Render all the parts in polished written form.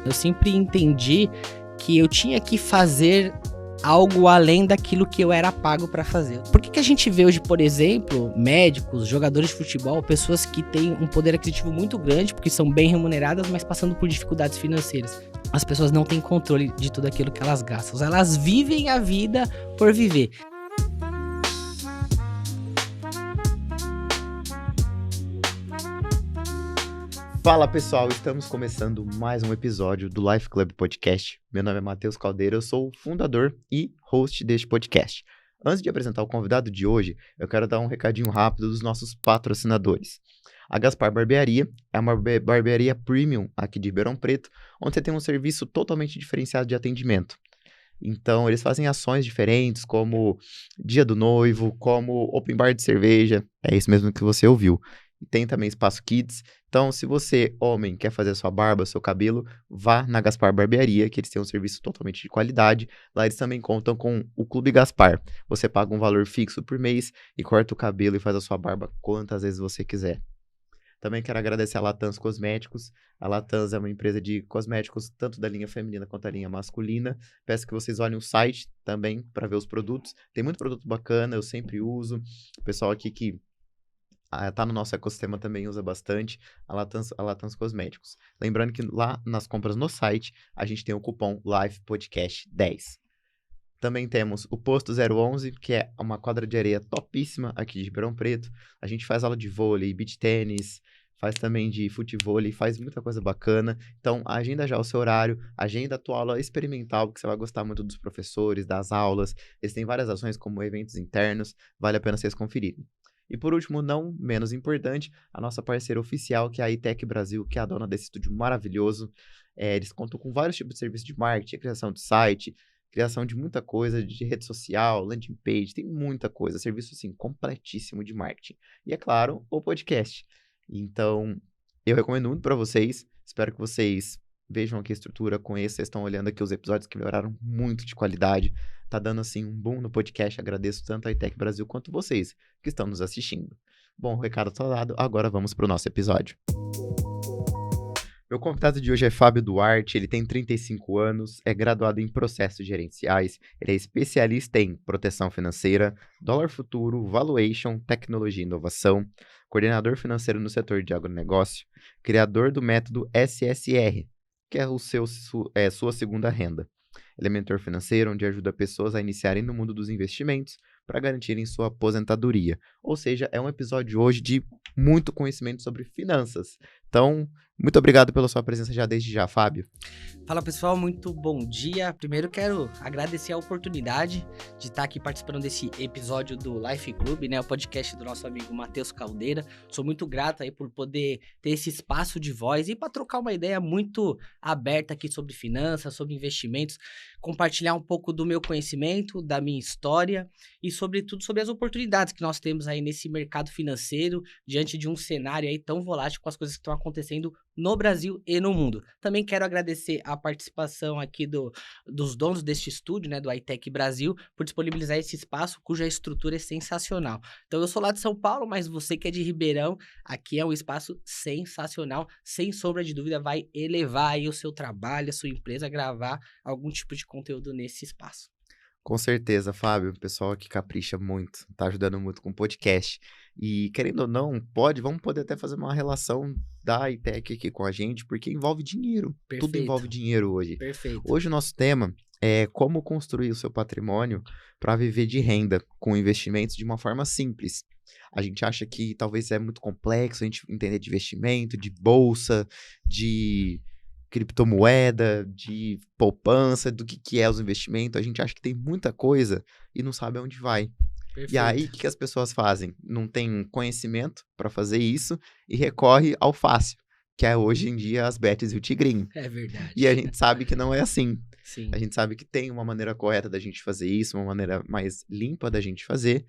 Eu sempre entendi que eu tinha que fazer algo além daquilo que eu era pago para fazer. Por que a gente vê hoje, por exemplo, médicos, jogadores de futebol, pessoas que têm um poder aquisitivo muito grande, porque são bem remuneradas, mas passando por dificuldades financeiras? As pessoas não têm controle de tudo aquilo que elas gastam. Elas vivem a vida por viver. Fala pessoal, estamos começando mais um episódio do Life Club Podcast. Meu nome é Matheus Caldeira, eu sou o fundador e host deste podcast. Antes de apresentar o convidado de hoje, eu quero dar um recadinho rápido dos nossos patrocinadores. A Gaspar Barbearia é uma barbearia premium aqui de Ribeirão Preto, onde você tem um serviço totalmente diferenciado de atendimento. Então, eles fazem ações diferentes, como Dia do Noivo, como Open Bar de cerveja, é isso mesmo que você ouviu. E tem também Espaço Kids. Então, se você, homem, quer fazer a sua barba, seu cabelo, vá na Gaspar Barbearia, que eles têm um serviço totalmente de qualidade. Lá eles também contam com o Clube Gaspar. Você paga um valor fixo por mês e corta o cabelo e faz a sua barba quantas vezes você quiser. Também quero agradecer a Latans Cosméticos. A Latans é uma empresa de cosméticos, tanto da linha feminina quanto da linha masculina. Peço que vocês olhem o site também para ver os produtos. Tem muito produto bacana, eu sempre uso. O pessoal aqui que tá no nosso ecossistema também usa bastante a Latans Cosméticos. Lembrando que lá nas compras no site, a gente tem o cupom LIFEPODCAST10. Também temos o Posto 011, que é uma quadra de areia topíssima aqui de Ribeirão Preto. A gente faz aula de vôlei, beach tênis, faz também de futevôlei, faz muita coisa bacana. Então, agenda já o seu horário, agenda a tua aula experimental, porque você vai gostar muito dos professores, das aulas. Eles têm várias ações como eventos internos, vale a pena vocês conferirem. E por último, não menos importante, a nossa parceira oficial, que é a iTech Brasil, que é a dona desse estúdio maravilhoso. Eles contam com vários tipos de serviços de marketing, criação de site, criação de muita coisa, de rede social, landing page, tem muita coisa, serviço assim, completíssimo de marketing. E é claro, o podcast. Então, eu recomendo muito para vocês, espero que vocês vejam aqui a estrutura, conheçam, vocês estão olhando aqui os episódios que melhoraram muito de qualidade, tá dando assim um boom no podcast, agradeço tanto a iTech Brasil quanto vocês que estão nos assistindo. Bom, o recado tá dado, agora vamos pro nosso episódio. Meu convidado de hoje é Fábio Duarte, ele tem 35 anos, é graduado em processos gerenciais, ele é especialista em proteção financeira, dólar futuro, valuation, tecnologia e inovação, coordenador financeiro no setor de agronegócio, criador do método SSR, que é sua segunda renda. Ele é mentor financeiro, onde ajuda pessoas a iniciarem no mundo dos investimentos para garantirem sua aposentadoria. Ou seja, é um episódio hoje de muito conhecimento sobre finanças. Então, muito obrigado pela sua presença já desde já, Fábio. Fala pessoal, muito bom dia. Primeiro quero agradecer a oportunidade de estar aqui participando desse episódio do Life Club, né, o podcast do nosso amigo Matheus Caldeira. Sou muito grato aí por poder ter esse espaço de voz e para trocar uma ideia muito aberta aqui sobre finanças, sobre investimentos, compartilhar um pouco do meu conhecimento, da minha história e sobretudo sobre as oportunidades que nós temos aí nesse mercado financeiro diante de um cenário aí tão volátil com as coisas que estão acontecendo no Brasil e no mundo. Também quero agradecer a participação aqui dos donos deste estúdio, né, do iTech Brasil, por disponibilizar esse espaço cuja estrutura é sensacional. Então eu sou lá de São Paulo, mas você que é de Ribeirão, aqui é um espaço sensacional, sem sombra de dúvida, vai elevar aí o seu trabalho, a sua empresa, a gravar algum tipo de conteúdo nesse espaço. Com certeza, Fábio, o pessoal aqui capricha muito, tá ajudando muito com o podcast. E querendo ou não, vamos poder até fazer uma relação da iTech aqui com a gente, porque envolve dinheiro. Perfeito. Tudo envolve dinheiro hoje. Perfeito. Hoje o nosso tema é como construir o seu patrimônio para viver de renda com investimentos de uma forma simples. A gente acha que talvez é muito complexo a gente entender de investimento, de bolsa, de criptomoeda, de poupança, do que é os investimentos. A gente acha que tem muita coisa e não sabe aonde vai. Perfeito. E aí, o que as pessoas fazem? Não tem conhecimento para fazer isso e recorre ao fácil, que é hoje em dia as bets e o tigrinho. É verdade. E a gente sabe que não é assim. Sim. A gente sabe que tem uma maneira correta da gente fazer isso, uma maneira mais limpa da gente fazer.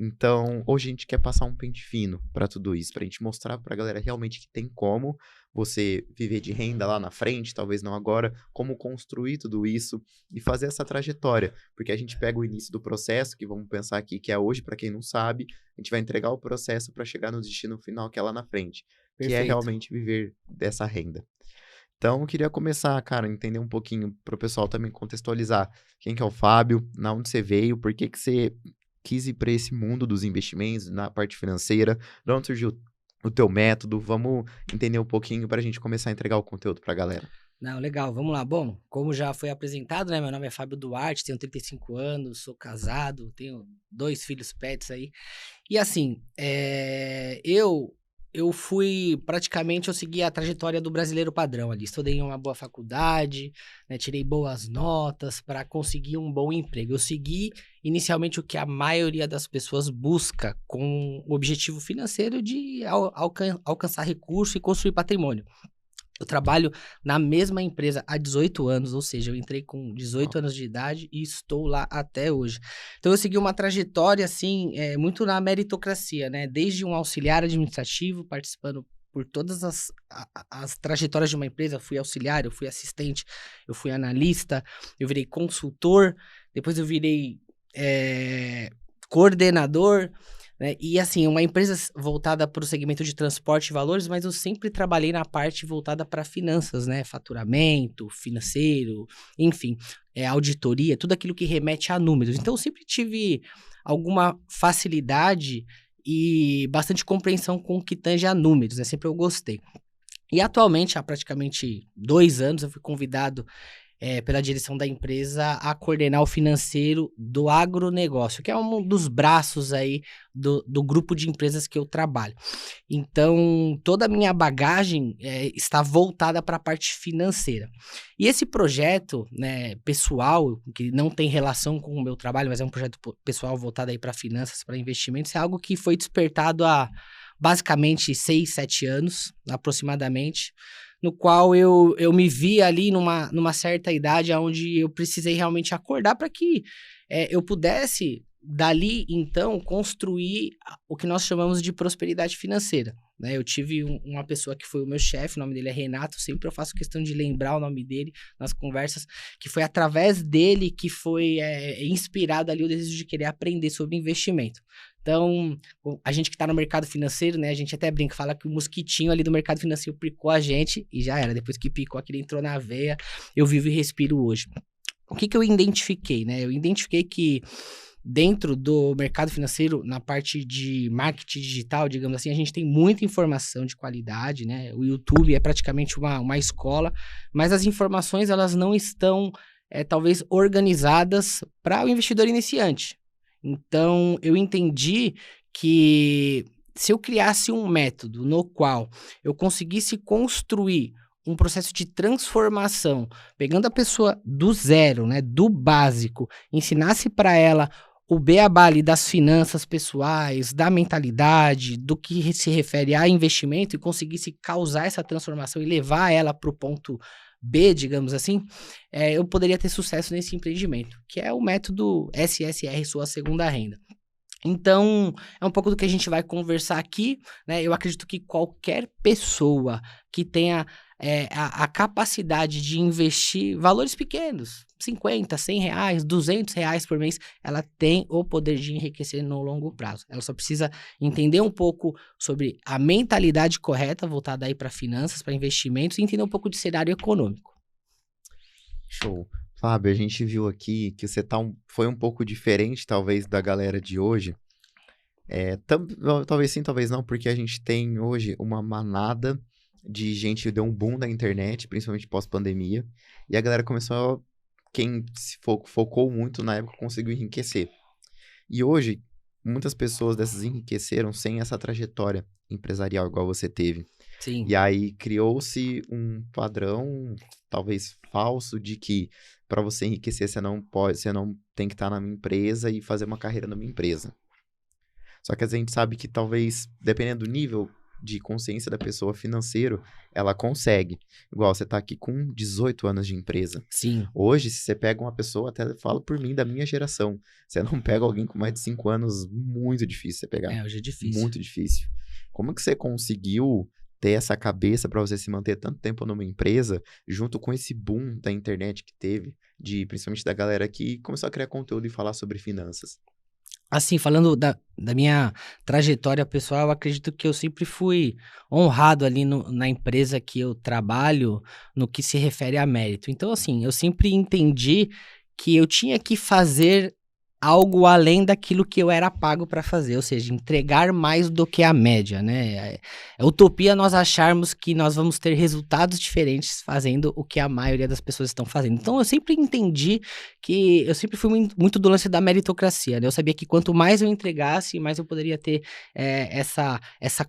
Então, hoje a gente quer passar um pente fino para tudo isso, pra gente mostrar pra galera realmente que tem como você viver de renda lá na frente, talvez não agora, como construir tudo isso e fazer essa trajetória, porque a gente pega o início do processo, que vamos pensar aqui que é hoje, para quem não sabe, a gente vai entregar o processo para chegar no destino final que é lá na frente, que é Perfeito. realmente viver dessa renda. Então, eu queria começar, cara, entender um pouquinho para o pessoal também contextualizar. Quem que é o Fábio? Na onde você veio? Por que que você quis ir para esse mundo dos investimentos, na parte financeira? De onde surgiu o teu método? Vamos entender um pouquinho para a gente começar a entregar o conteúdo para a galera. Não, legal, vamos lá. Bom, como já foi apresentado, né? Meu nome é Fábio Duarte, tenho 35 anos, sou casado, tenho 2 filhos pets aí. E assim, eu fui praticamente, eu segui a trajetória do brasileiro padrão ali. Estudei em uma boa faculdade, né, tirei boas notas para conseguir um bom emprego. Eu segui inicialmente o que a maioria das pessoas busca com o objetivo financeiro de alcançar recurso e construir patrimônio. Eu trabalho na mesma empresa há 18 anos, ou seja, eu entrei com 18 Ó, anos de idade e estou lá até hoje. Então eu segui uma trajetória, assim, muito na meritocracia, né? Desde um auxiliar administrativo, participando por todas as trajetórias de uma empresa, eu fui auxiliar, eu fui assistente, eu fui analista, eu virei consultor, depois eu virei coordenador, né? E assim, uma empresa voltada para o segmento de transporte e valores, mas eu sempre trabalhei na parte voltada para finanças, né? Faturamento, financeiro, enfim, auditoria, tudo aquilo que remete a números. Então, eu sempre tive alguma facilidade e bastante compreensão com o que tange a números, né? Sempre eu gostei. E atualmente, há praticamente 2 anos, eu fui convidado pela direção da empresa a coordenar o financeiro do agronegócio, que é um dos braços aí do grupo de empresas que eu trabalho. Então, toda a minha bagagem está voltada para a parte financeira. E esse projeto, né, pessoal, que não tem relação com o meu trabalho, mas é um projeto pessoal voltado aí para finanças, para investimentos, é algo que foi despertado há basicamente 6, 7 anos, aproximadamente, no qual eu me vi ali numa certa idade onde eu precisei realmente acordar para que eu pudesse, dali, então, construir o que nós chamamos de prosperidade financeira. Né? Eu tive uma pessoa que foi o meu chefe, o nome dele é Renato, sempre eu faço questão de lembrar o nome dele nas conversas, que foi através dele que foi inspirado ali o desejo de querer aprender sobre investimento. Então, a gente que está no mercado financeiro, né, a gente até brinca, fala que o mosquitinho ali do mercado financeiro picou a gente e já era. Depois que picou, aquele entrou na veia, eu vivo e respiro hoje. O que eu identifiquei, né? Eu identifiquei que dentro do mercado financeiro, na parte de marketing digital, digamos assim, a gente tem muita informação de qualidade, né? O YouTube é praticamente uma escola, mas as informações, elas não estão, talvez, organizadas para o investidor iniciante. Então, eu entendi que se eu criasse um método no qual eu conseguisse construir um processo de transformação, pegando a pessoa do zero, né, do básico, ensinasse para ela o beabá ali das finanças pessoais, da mentalidade, do que se refere a investimento e conseguisse causar essa transformação e levar ela para o ponto B, digamos assim, eu poderia ter sucesso nesse empreendimento, que é o método SSR, sua segunda renda. Então, é um pouco do que a gente vai conversar aqui, né? Eu acredito que qualquer pessoa que tenha a capacidade de investir valores pequenos, 50, 100 reais, 200 reais por mês, ela tem o poder de enriquecer no longo prazo. Ela só precisa entender um pouco sobre a mentalidade correta, voltada aí para finanças, para investimentos, e entender um pouco de cenário econômico. show. Fábio, a gente viu aqui que você foi um pouco diferente, talvez, da galera de hoje. Talvez sim, talvez não, porque a gente tem hoje uma manada de gente que deu um boom na internet, principalmente pós-pandemia, e a galera começou, quem se focou muito na época, conseguiu enriquecer. E hoje, muitas pessoas dessas enriqueceram sem essa trajetória empresarial igual você teve. Sim. E aí criou-se um padrão, talvez falso, de que para você enriquecer, você não tem que estar na minha empresa e fazer uma carreira na minha empresa. Só que a gente sabe que talvez, dependendo do nível de consciência da pessoa financeiro, ela consegue. Igual você tá aqui com 18 anos de empresa. Sim. Hoje, se você pega uma pessoa, até falo por mim, da minha geração, você não pega alguém com mais de 5 anos, muito difícil você pegar. Hoje é difícil. Muito difícil. Como que você conseguiu ter essa cabeça para você se manter tanto tempo numa empresa, junto com esse boom da internet que teve, principalmente da galera que começou a criar conteúdo e falar sobre finanças? Assim, falando da minha trajetória pessoal, eu acredito que eu sempre fui honrado ali na empresa que eu trabalho, no que se refere a mérito. Então, assim, eu sempre entendi que eu tinha que fazer algo além daquilo que eu era pago para fazer, ou seja, entregar mais do que a média, né? É utopia nós acharmos que nós vamos ter resultados diferentes fazendo o que a maioria das pessoas estão fazendo. Então, eu sempre entendi que eu sempre fui muito do lance da meritocracia, né? Eu sabia que quanto mais eu entregasse, mais eu poderia ter essa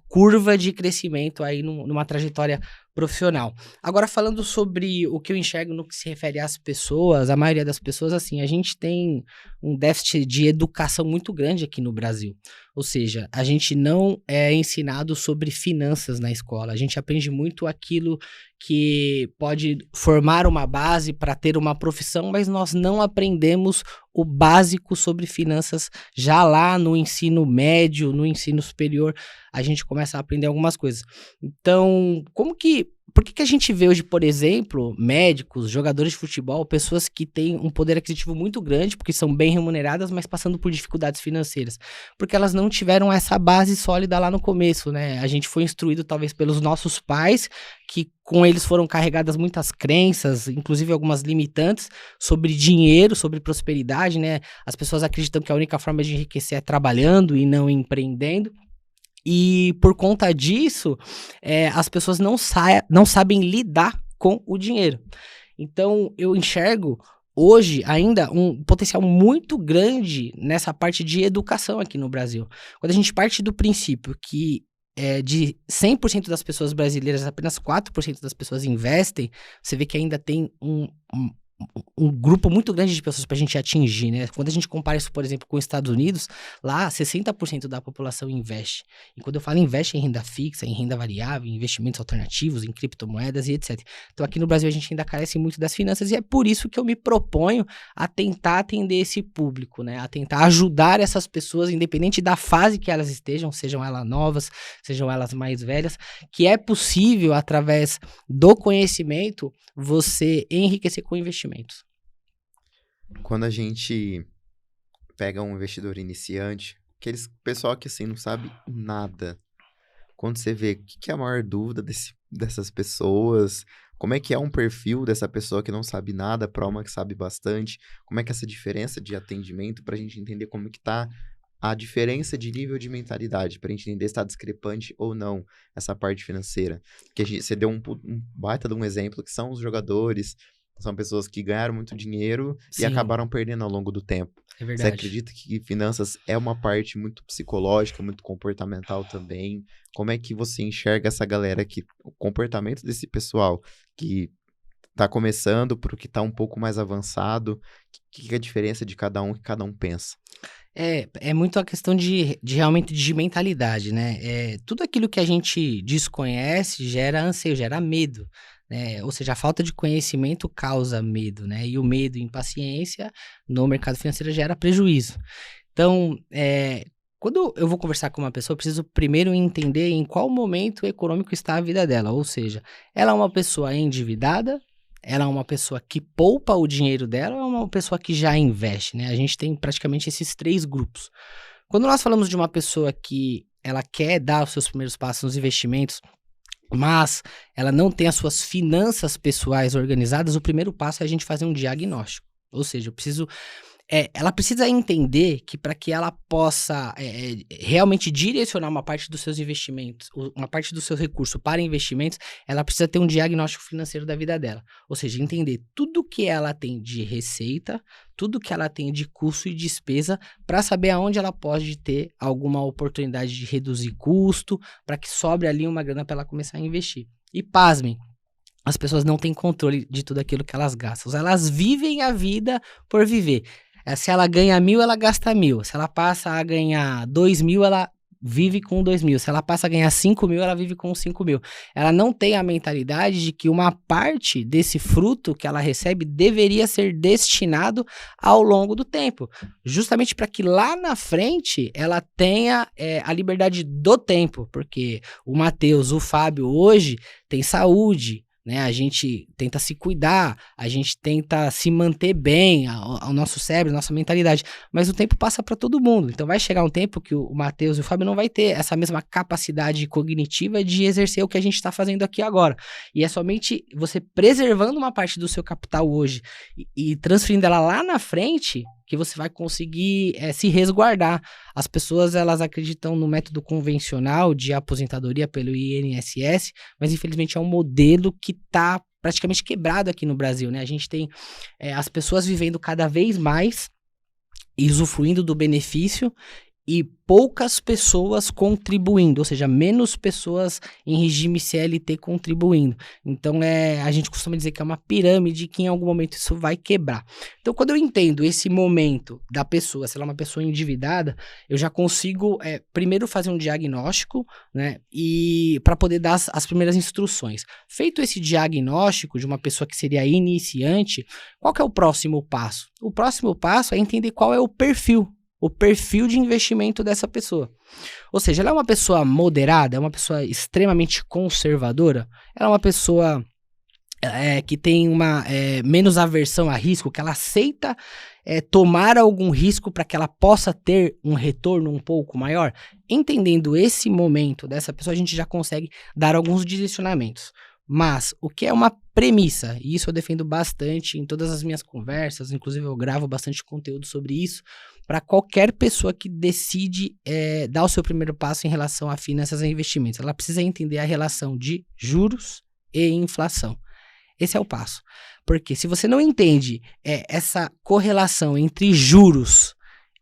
curva de crescimento aí numa trajetória profissional. Agora, falando sobre o que eu enxergo no que se refere às pessoas, a maioria das pessoas, assim, a gente tem um déficit de educação muito grande aqui no Brasil. Ou seja, a gente não é ensinado sobre finanças na escola. A gente aprende muito aquilo que pode formar uma base para ter uma profissão, mas nós não aprendemos o básico sobre finanças já lá no ensino médio, no ensino superior, a gente começa a aprender algumas coisas. Então, por que a gente vê hoje, por exemplo, médicos, jogadores de futebol, pessoas que têm um poder aquisitivo muito grande, porque são bem remuneradas, mas passando por dificuldades financeiras? Porque elas não tiveram essa base sólida lá no começo, né? A gente foi instruído talvez pelos nossos pais, que com eles foram carregadas muitas crenças, inclusive algumas limitantes, sobre dinheiro, sobre prosperidade, né? As pessoas acreditam que a única forma de enriquecer é trabalhando e não empreendendo. E por conta disso, as pessoas não sabem lidar com o dinheiro. Então, eu enxergo hoje ainda um potencial muito grande nessa parte de educação aqui no Brasil. Quando a gente parte do princípio que de 100% das pessoas brasileiras, apenas 4% das pessoas investem, você vê que ainda tem um grupo muito grande de pessoas para a gente atingir, né? Quando a gente compara isso, por exemplo, com os Estados Unidos, lá 60% da população investe. E quando eu falo investe em renda fixa, em renda variável, em investimentos alternativos, em criptomoedas e etc. Então aqui no Brasil a gente ainda carece muito das finanças e é por isso que eu me proponho a tentar atender esse público, né? A tentar ajudar essas pessoas, independente da fase que elas estejam, sejam elas novas, sejam elas mais velhas, que é possível, através do conhecimento, você enriquecer com investimentos. Quando a gente pega um investidor iniciante, aqueles pessoal que assim não sabe nada, quando você vê o que é a maior dúvida dessas pessoas, como é que é um perfil dessa pessoa que não sabe nada para uma que sabe bastante, como é que é essa diferença de atendimento para a gente entender como que tá a diferença de nível de mentalidade, para a gente entender se está discrepante ou não essa parte financeira. Porque você deu um baita de um exemplo, que são os jogadores, são pessoas que ganharam muito dinheiro Sim. E acabaram perdendo ao longo do tempo. É verdade. Você acredita que finanças é uma parte muito psicológica, muito comportamental também? Como é que você enxerga essa galera aqui, o comportamento desse pessoal que está começando para o que está um pouco mais avançado? O que é a diferença de cada um, que cada um pensa? É muito a questão de realmente de mentalidade, né? Tudo aquilo que a gente desconhece gera anseio, gera medo, né? Ou seja, a falta de conhecimento causa medo, né? E o medo e impaciência no mercado financeiro gera prejuízo. Então, quando eu vou conversar com uma pessoa, eu preciso primeiro entender em qual momento econômico está a vida dela. Ou seja, ela é uma pessoa endividada, ela é uma pessoa que poupa o dinheiro dela ou é uma pessoa que já investe, né? A gente tem praticamente esses 3 grupos. Quando nós falamos de uma pessoa que ela quer dar os seus primeiros passos nos investimentos, mas ela não tem as suas finanças pessoais organizadas, o primeiro passo é a gente fazer um diagnóstico. Ou seja, ela precisa entender que para que ela possa realmente direcionar uma parte dos seus investimentos, uma parte do seu recurso para investimentos, ela precisa ter um diagnóstico financeiro da vida dela. Ou seja, entender tudo que ela tem de receita, tudo que ela tem de custo e despesa, para saber aonde ela pode ter alguma oportunidade de reduzir custo, para que sobre ali uma grana para ela começar a investir. E pasmem, as pessoas não têm controle de tudo aquilo que elas gastam. Elas vivem a vida por viver. Se ela ganha 1.000, ela gasta 1.000. Se ela passa a ganhar 2.000, ela vive com 2.000. Se ela passa a ganhar 5.000, ela vive com 5.000. Ela não tem a mentalidade de que uma parte desse fruto que ela recebe deveria ser destinado ao longo do tempo. Justamente para que lá na frente ela tenha a liberdade do tempo. Porque o Matheus, o Fábio hoje tem saúde, né? A gente tenta se cuidar, a gente tenta se manter bem, ao nosso cérebro, a nossa mentalidade, mas o tempo passa para todo mundo. Então vai chegar um tempo que o Matheus e o Fábio não vai ter essa mesma capacidade cognitiva de exercer o que a gente está fazendo aqui agora. E é somente você preservando uma parte do seu capital hoje e transferindo ela lá na frente que você vai conseguir se resguardar. As pessoas, elas acreditam no método convencional de aposentadoria pelo INSS, mas infelizmente é um modelo que está praticamente quebrado aqui no Brasil, né? A gente tem as pessoas vivendo cada vez mais e usufruindo do benefício e poucas pessoas contribuindo, ou seja, menos pessoas em regime CLT contribuindo. Então, a gente costuma dizer que é uma pirâmide que em algum momento isso vai quebrar. Então, quando eu entendo esse momento da pessoa, se ela é uma pessoa endividada, eu já consigo primeiro fazer um diagnóstico, né, e para poder dar as primeiras instruções. Feito esse diagnóstico de uma pessoa que seria iniciante, qual que é o próximo passo? O próximo passo é entender qual é o perfil de investimento dessa pessoa. Ou seja, ela é uma pessoa moderada, é uma pessoa extremamente conservadora, ela é uma pessoa que tem uma menos aversão a risco, que ela aceita tomar algum risco para que ela possa ter um retorno um pouco maior. Entendendo esse momento dessa pessoa, a gente já consegue dar alguns direcionamentos. Mas o que é uma premissa, e isso eu defendo bastante em todas as minhas conversas, inclusive eu gravo bastante conteúdo sobre isso, para qualquer pessoa que decide dar o seu primeiro passo em relação a finanças e investimentos. Ela precisa entender a relação de juros e inflação. Esse é o passo. Porque se você não entende essa correlação entre juros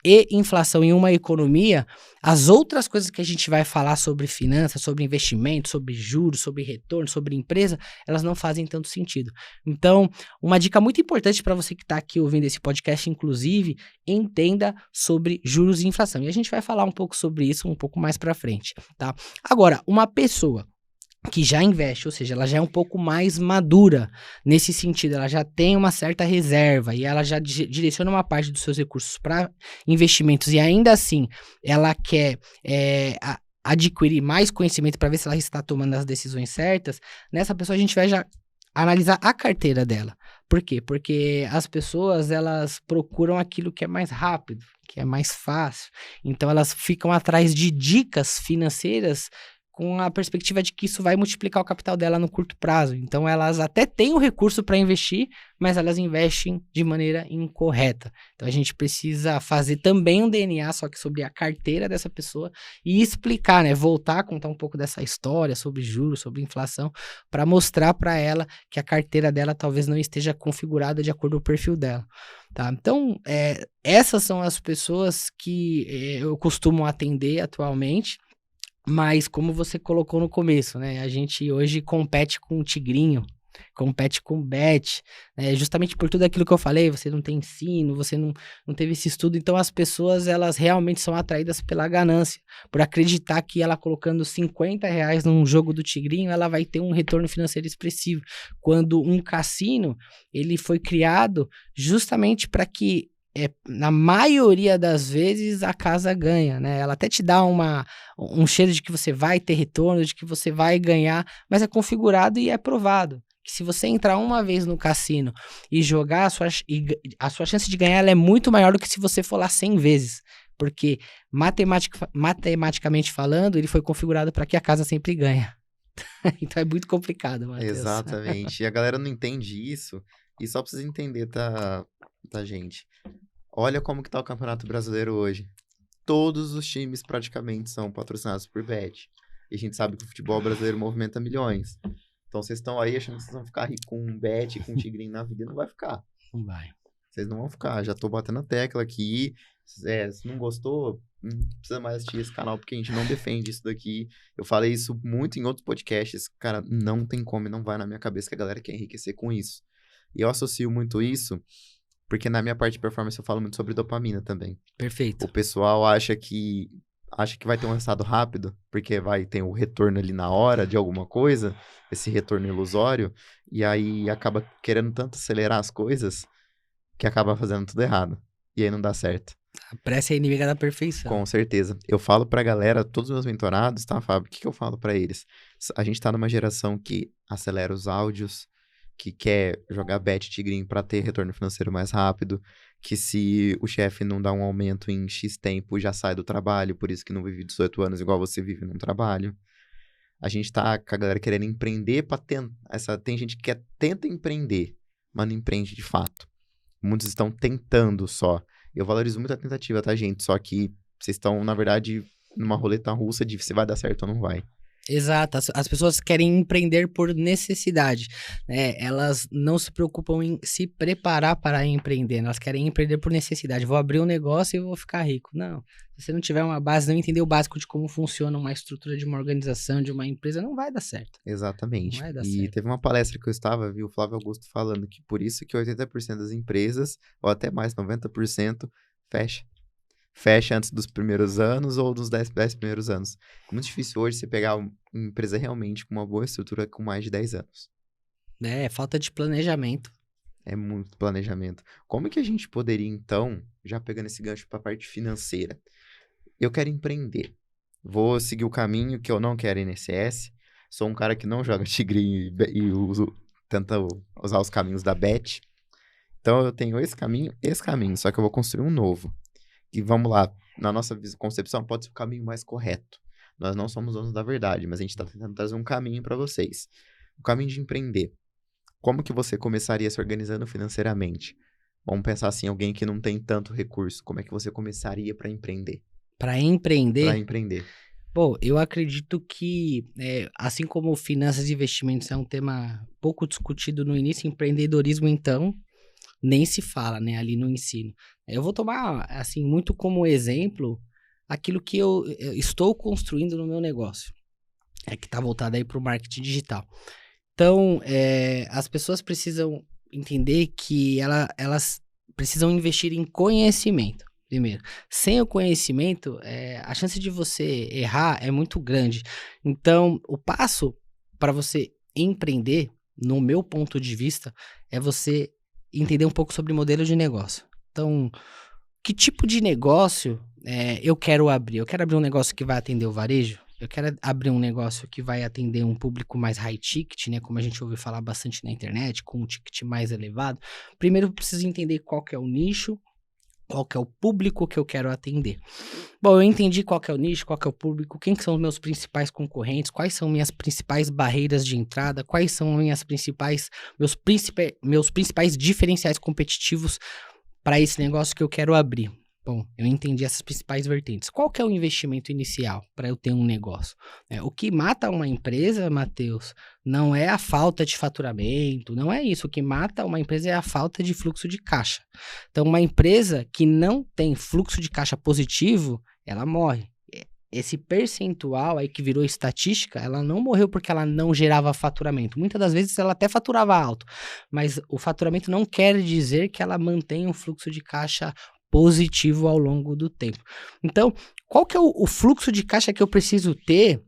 e inflação em uma economia, as outras coisas que a gente vai falar sobre finanças, sobre investimento, sobre juros, sobre retorno, sobre empresa, elas não fazem tanto sentido. Então, uma dica muito importante para você que está aqui ouvindo esse podcast, inclusive, entenda sobre juros e inflação. E a gente vai falar um pouco sobre isso um pouco mais para frente, tá? Agora, uma pessoa que já investe, ou seja, ela já é um pouco mais madura nesse sentido, ela já tem uma certa reserva e ela já direciona uma parte dos seus recursos para investimentos e ainda assim ela quer adquirir mais conhecimento para ver se ela está tomando as decisões certas. Nessa pessoa a gente vai já analisar a carteira dela. Por quê? Porque as pessoas, elas procuram aquilo que é mais rápido, que é mais fácil. Então elas ficam atrás de dicas financeiras com a perspectiva de que isso vai multiplicar o capital dela no curto prazo. Então, elas até têm o recurso para investir, mas elas investem de maneira incorreta. Então, a gente precisa fazer também um DNA, só que sobre a carteira dessa pessoa, e explicar, né? Voltar a contar um pouco dessa história sobre juros, sobre inflação, para mostrar para ela que a carteira dela talvez não esteja configurada de acordo com o perfil dela. Tá? Então, essas são as pessoas que eu costumo atender atualmente. Mas como você colocou no começo, né? A gente hoje compete com o tigrinho, compete com o bet, né? Justamente por tudo aquilo que eu falei, você não tem ensino, você não teve esse estudo, então as pessoas, elas realmente são atraídas pela ganância, por acreditar que ela colocando R$50 num jogo do tigrinho, ela vai ter um retorno financeiro expressivo, quando um cassino, ele foi criado justamente para que na maioria das vezes a casa ganha, né? Ela até te dá um cheiro de que você vai ter retorno, de que você vai ganhar, mas é configurado e é provado. Que se você entrar uma vez no cassino e jogar, a sua chance de ganhar ela é muito maior do que se você for lá 100 vezes. Porque matematicamente falando, ele foi configurado para que a casa sempre ganha. Então é muito complicado, Matheus. Exatamente. E a galera não entende isso. E só precisa entender, tá, gente? Olha como que tá o Campeonato Brasileiro hoje. Todos os times praticamente são patrocinados por bet. E a gente sabe que o futebol brasileiro movimenta milhões. Então vocês estão aí achando que vocês vão ficar ricos com um bet, com um tigrinho na vida, e não vai ficar. Não vai. Vocês não vão ficar. Já tô batendo a tecla aqui. Se não gostou, não precisa mais assistir esse canal, porque a gente não defende isso daqui. Eu falei isso muito em outros podcasts. Cara, não tem como, não vai na minha cabeça que a galera quer enriquecer com isso. E eu associo muito isso, porque na minha parte de performance eu falo muito sobre dopamina também. Perfeito. O pessoal acha que vai ter um resultado rápido, porque vai ter o retorno ali na hora de alguma coisa, esse retorno ilusório, e aí acaba querendo tanto acelerar as coisas, que acaba fazendo tudo errado. E aí não dá certo. A pressa é inimiga da perfeição. Com certeza. Eu falo pra galera, todos os meus mentorados, tá, Fábio? O que eu falo pra eles? A gente tá numa geração que acelera os áudios, que quer jogar bet tigrinho para ter retorno financeiro mais rápido, que se o chefe não dá um aumento em X tempo, já sai do trabalho, por isso que não vive 18 anos igual você vive num trabalho. A gente tá com a galera querendo empreender para tentar. Tem gente que tenta empreender, mas não empreende de fato. Muitos estão tentando só. Eu valorizo muito a tentativa, tá, gente? Só que vocês estão, na verdade, numa roleta russa de se vai dar certo ou não vai. Exato, as pessoas querem empreender por necessidade, né? Elas não se preocupam em se preparar para empreender, elas querem empreender por necessidade. Vou abrir um negócio e vou ficar rico. Não, se você não tiver uma base, não entender o básico de como funciona uma estrutura de uma organização, de uma empresa, não vai dar certo. Exatamente. Não vai dar E certo. teve uma palestra que eu estava, vi o Flávio Augusto falando que por isso que 80% das empresas, ou até mais, 90%, fecha antes dos primeiros anos ou dos 10 primeiros anos. É muito difícil hoje você pegar uma empresa realmente com uma boa estrutura com mais de 10 anos. É, falta de planejamento. É muito planejamento. Como que a gente poderia, então, já pegando esse gancho para a parte financeira? Eu quero empreender. Vou seguir o caminho que eu não quero INSS. Sou um cara que não joga tigrinho e tenta usar os caminhos da Bet. Então, eu tenho esse caminho, só que eu vou construir um novo. E vamos lá, na nossa concepção, pode ser o caminho mais correto. Nós não somos donos da verdade, mas a gente está tentando trazer um caminho para vocês. O caminho de empreender. Como que você começaria se organizando financeiramente? Vamos pensar assim, alguém que não tem tanto recurso. Como é que você começaria para empreender? Para empreender? Para empreender. Bom, eu acredito que, assim como finanças e investimentos é um tema pouco discutido no início, empreendedorismo, então, nem se fala, né, ali no ensino. Eu vou tomar, assim, muito como exemplo aquilo que eu estou construindo no meu negócio, que está voltado aí para o marketing digital. Então, as pessoas precisam entender que elas precisam investir em conhecimento, primeiro. Sem o conhecimento, a chance de você errar é muito grande. Então, o passo para você empreender, no meu ponto de vista, é você entender um pouco sobre modelo de negócio. Então, que tipo de negócio eu quero abrir? Eu quero abrir um negócio que vai atender o varejo? Eu quero abrir um negócio que vai atender um público mais high ticket, né? Como a gente ouve falar bastante na internet, com um ticket mais elevado. Primeiro, eu preciso entender qual que é o nicho, qual que é o público que eu quero atender. Bom, eu entendi qual que é o nicho, qual que é o público, quem que são os meus principais concorrentes, quais são minhas principais barreiras de entrada, quais são meus principais diferenciais competitivos para esse negócio que eu quero abrir. Bom, eu entendi essas principais vertentes. Qual que é o investimento inicial para eu ter um negócio? O que mata uma empresa, Matheus, não é a falta de faturamento, não é isso. O que mata uma empresa é a falta de fluxo de caixa. Então, uma empresa que não tem fluxo de caixa positivo, ela morre. Esse percentual aí que virou estatística, ela não morreu porque ela não gerava faturamento. Muitas das vezes ela até faturava alto, mas o faturamento não quer dizer que ela mantém um fluxo de caixa positivo ao longo do tempo. Então, qual que é o fluxo de caixa que eu preciso ter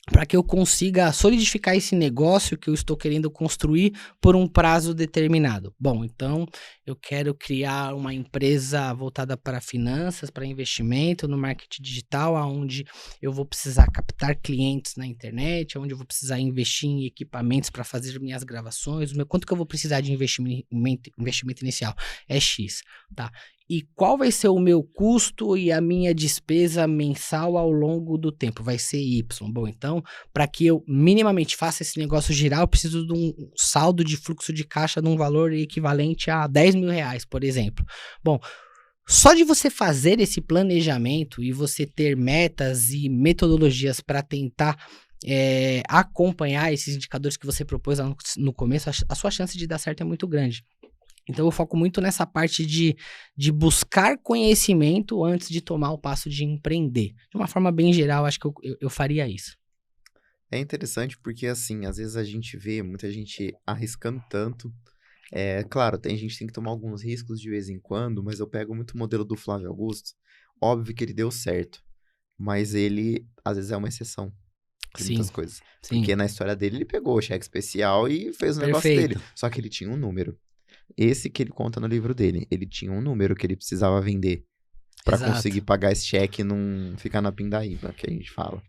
para que eu consiga solidificar esse negócio que eu estou querendo construir por um prazo determinado? Bom, então eu quero criar uma empresa voltada para finanças, para investimento no marketing digital, onde eu vou precisar captar clientes na internet, onde eu vou precisar investir em equipamentos para fazer minhas gravações. Quanto que eu vou precisar de investimento inicial? É X, tá? E qual vai ser o meu custo e a minha despesa mensal ao longo do tempo? Vai ser Y. Bom, então, para que eu minimamente faça esse negócio girar, eu preciso de um saldo de fluxo de caixa de um valor equivalente a R$10.000, por exemplo. Bom, só de você fazer esse planejamento e você ter metas e metodologias para tentar acompanhar esses indicadores que você propôs no começo, a sua chance de dar certo é muito grande. Então eu foco muito nessa parte de buscar conhecimento antes de tomar o passo de empreender. De uma forma bem geral, acho que eu faria isso. É interessante porque, assim, às vezes a gente vê muita gente arriscando tanto. Claro, a gente tem que tomar alguns riscos de vez em quando, mas eu pego muito o modelo do Flávio Augusto. Óbvio que ele deu certo, mas ele, às vezes, é uma exceção de muitas coisas. Sim. Porque na história dele, ele pegou o cheque especial e fez o negócio dele. Só que ele tinha um número. Esse que ele conta no livro dele. Ele tinha um número que ele precisava vender para conseguir pagar esse cheque e não ficar na pindaíba, que a gente fala.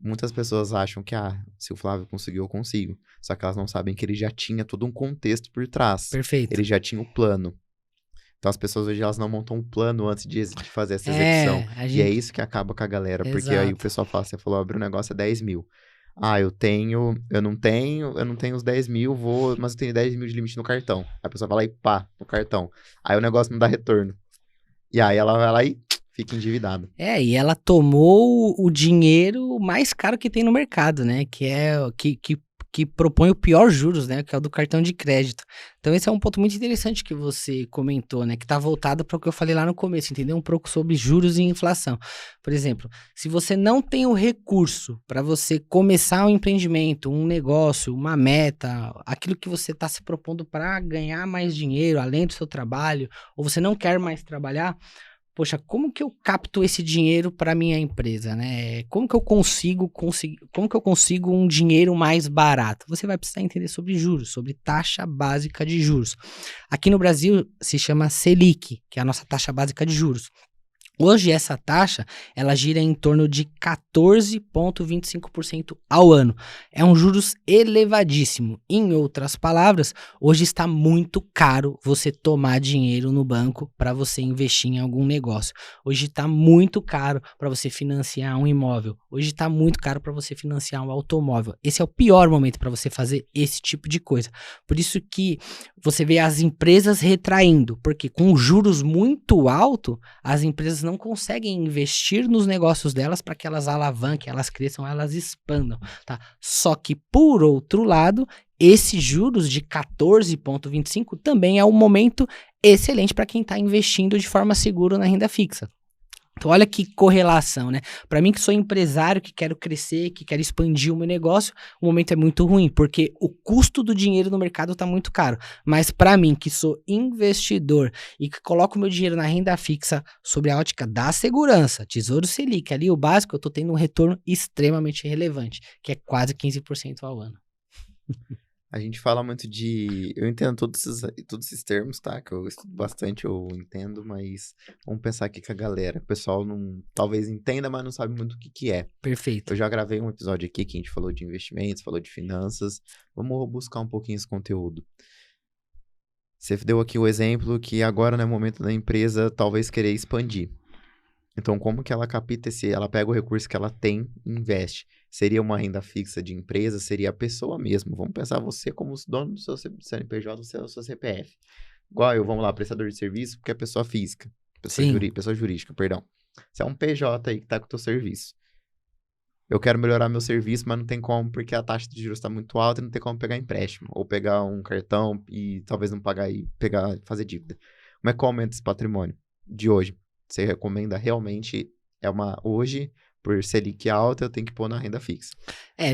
muitas pessoas acham que, se o Flávio conseguiu, eu consigo. Só que elas não sabem que ele já tinha todo um contexto por trás. Perfeito. Ele já tinha o plano. Então, as pessoas hoje, elas não montam um plano antes de fazer essa execução. E é isso que acaba com a galera. Exato. Porque aí o pessoal fala, você falou, abre um negócio é 10 mil. Eu não tenho os 10 mil, mas eu tenho 10 mil de limite no cartão. Aí a pessoa vai lá e pá, no cartão. Aí o negócio não dá retorno. E aí ela vai lá e fica endividada. E ela tomou o dinheiro mais caro que tem no mercado, né? Que é que propõe o pior juros, né? Que é o do cartão de crédito. Então esse é um ponto muito interessante que você comentou, né? Que tá voltado para o que eu falei lá no começo, entendeu? Um pouco sobre juros e inflação. Por exemplo, se você não tem o recurso para você começar um empreendimento, um negócio, uma meta, aquilo que você está se propondo para ganhar mais dinheiro além do seu trabalho, ou você não quer mais trabalhar, poxa, como que eu capto esse dinheiro para minha empresa, né? Como que eu consigo um dinheiro mais barato? Você vai precisar entender sobre juros, sobre taxa básica de juros. Aqui no Brasil se chama Selic, que é a nossa taxa básica de juros. Hoje essa taxa, ela gira em torno de 14,25% ao ano. É um juros elevadíssimo. Em outras palavras, hoje está muito caro você tomar dinheiro no banco para você investir em algum negócio. Hoje está muito caro para você financiar um imóvel. Hoje está muito caro para você financiar um automóvel. Esse é o pior momento para você fazer esse tipo de coisa. Por isso que você vê as empresas retraindo, porque com juros muito altos, as empresas não conseguem investir nos negócios delas para que elas alavanquem, elas cresçam, elas expandam, tá? Só que, por outro lado, esses juros de 14,25 também é um momento excelente para quem está investindo de forma segura na renda fixa. Então, olha que correlação, né? Para mim que sou empresário, que quero crescer, que quero expandir o meu negócio, o momento é muito ruim, porque o custo do dinheiro no mercado está muito caro. Mas para mim, que sou investidor e que coloco meu dinheiro na renda fixa sobre a ótica da segurança, Tesouro Selic, ali o básico, eu estou tendo um retorno extremamente relevante, que é quase 15% ao ano. A gente fala muito de... Eu entendo todos esses termos, tá? Que eu estudo bastante, eu entendo, mas vamos pensar aqui com a galera. O pessoal talvez entenda, mas não sabe muito o que é. Perfeito. Eu já gravei um episódio aqui que a gente falou de investimentos, falou de finanças. Vamos buscar um pouquinho esse conteúdo. Você deu aqui o exemplo que agora não é o momento da empresa talvez querer expandir. Então, como que ela capta ela pega o recurso que ela tem e investe? Seria uma renda fixa de empresa? Seria a pessoa mesmo? Vamos pensar você como dono do seu CNPJ, do seu CPF. Igual vamos lá, prestador de serviço, porque é pessoa física. Pessoa jurídica, perdão. Você é um PJ aí que tá com o teu serviço. Eu quero melhorar meu serviço, mas não tem como, porque a taxa de juros está muito alta e não tem como pegar empréstimo. Ou pegar um cartão e talvez não pagar e fazer dívida. Como é que aumenta esse patrimônio de hoje? Você recomenda realmente, hoje, por Selic alta, eu tenho que pôr na renda fixa.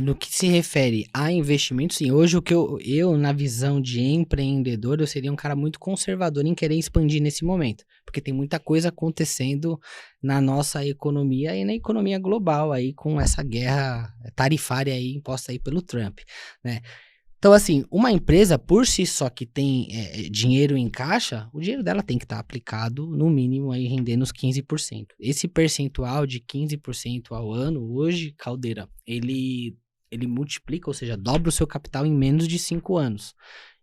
No que se refere a investimento, sim. Hoje, o que eu, na visão de empreendedor, eu seria um cara muito conservador em querer expandir nesse momento. Porque tem muita coisa acontecendo na nossa economia e na economia global aí, com essa guerra tarifária aí imposta aí pelo Trump, né? Então, assim, uma empresa, por si só que tem dinheiro em caixa, o dinheiro dela tem que estar aplicado, no mínimo, aí rendendo os 15%. Esse percentual de 15% ao ano, hoje, Caldeira, ele multiplica, ou seja, dobra o seu capital em menos de 5 anos.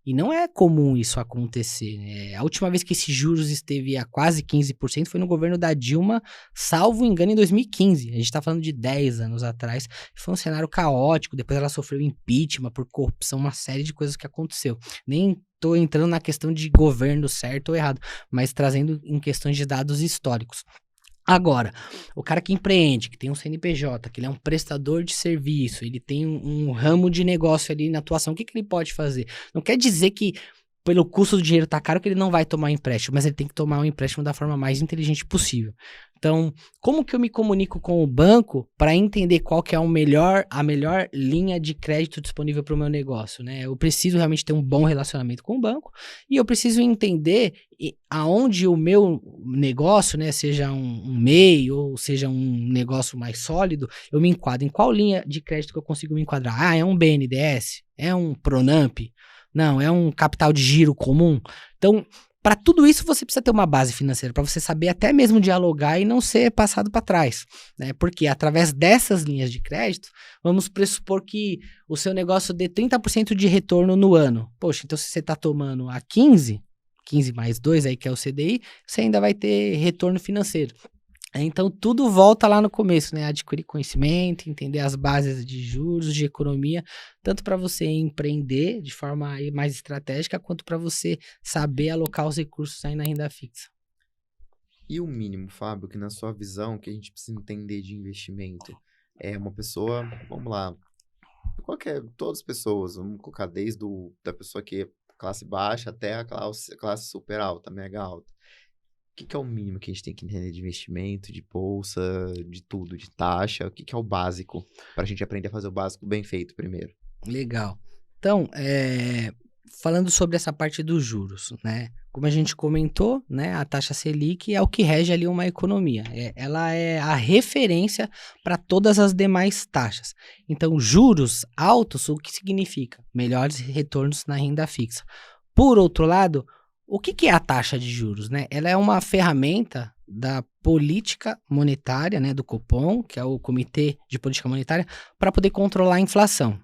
E não é comum isso acontecer, né? A última vez que esse juros esteve a quase 15% foi no governo da Dilma, salvo engano, em 2015. A gente tá falando de 10 anos atrás. Foi um cenário caótico, depois ela sofreu impeachment por corrupção, uma série de coisas que aconteceu. Nem tô entrando na questão de governo certo ou errado, mas trazendo em questões de dados históricos. Agora, o cara que empreende, que tem um CNPJ, que ele é um prestador de serviço, ele tem um ramo de negócio ali na atuação, o que ele pode fazer? Não quer dizer que pelo custo do dinheiro tá caro que ele não vai tomar um empréstimo, mas ele tem que tomar um empréstimo da forma mais inteligente possível. Então, como que eu me comunico com o banco para entender qual que é a melhor linha de crédito disponível para o meu negócio, né? Eu preciso realmente ter um bom relacionamento com o banco e eu preciso entender aonde o meu negócio, né, seja um MEI ou seja um negócio mais sólido, eu me enquadro em qual linha de crédito que eu consigo me enquadrar. É um BNDES? É um Pronamp? Não, é um capital de giro comum? Então, para tudo isso você precisa ter uma base financeira, para você saber até mesmo dialogar e não ser passado para trás, né? Porque através dessas linhas de crédito, vamos pressupor que o seu negócio dê 30% de retorno no ano. Poxa, então se você está tomando a 15 mais 2 aí que é o CDI, você ainda vai ter retorno financeiro. Então, tudo volta lá no começo, né? Adquirir conhecimento, entender as bases de juros, de economia, tanto para você empreender de forma aí mais estratégica, quanto para você saber alocar os recursos aí na renda fixa. E o mínimo, Fábio, que na sua visão, que a gente precisa entender de investimento, é uma pessoa, vamos lá, todas as pessoas, vamos colocar da pessoa que é classe baixa até a classe super alta, mega alta. O que é o mínimo que a gente tem que entender de investimento, de bolsa, de tudo, de taxa? O que é o básico? Para a gente aprender a fazer o básico bem feito primeiro. Legal. Então, falando sobre essa parte dos juros, né? Como a gente comentou, né? A taxa Selic é o que rege ali uma economia. Ela é a referência para todas as demais taxas. Então, juros altos, o que significa? Melhores retornos na renda fixa. Por outro lado, o que é a taxa de juros, né? Ela é uma ferramenta da política monetária, né, do Copom, que é o Comitê de Política Monetária, para poder controlar a inflação.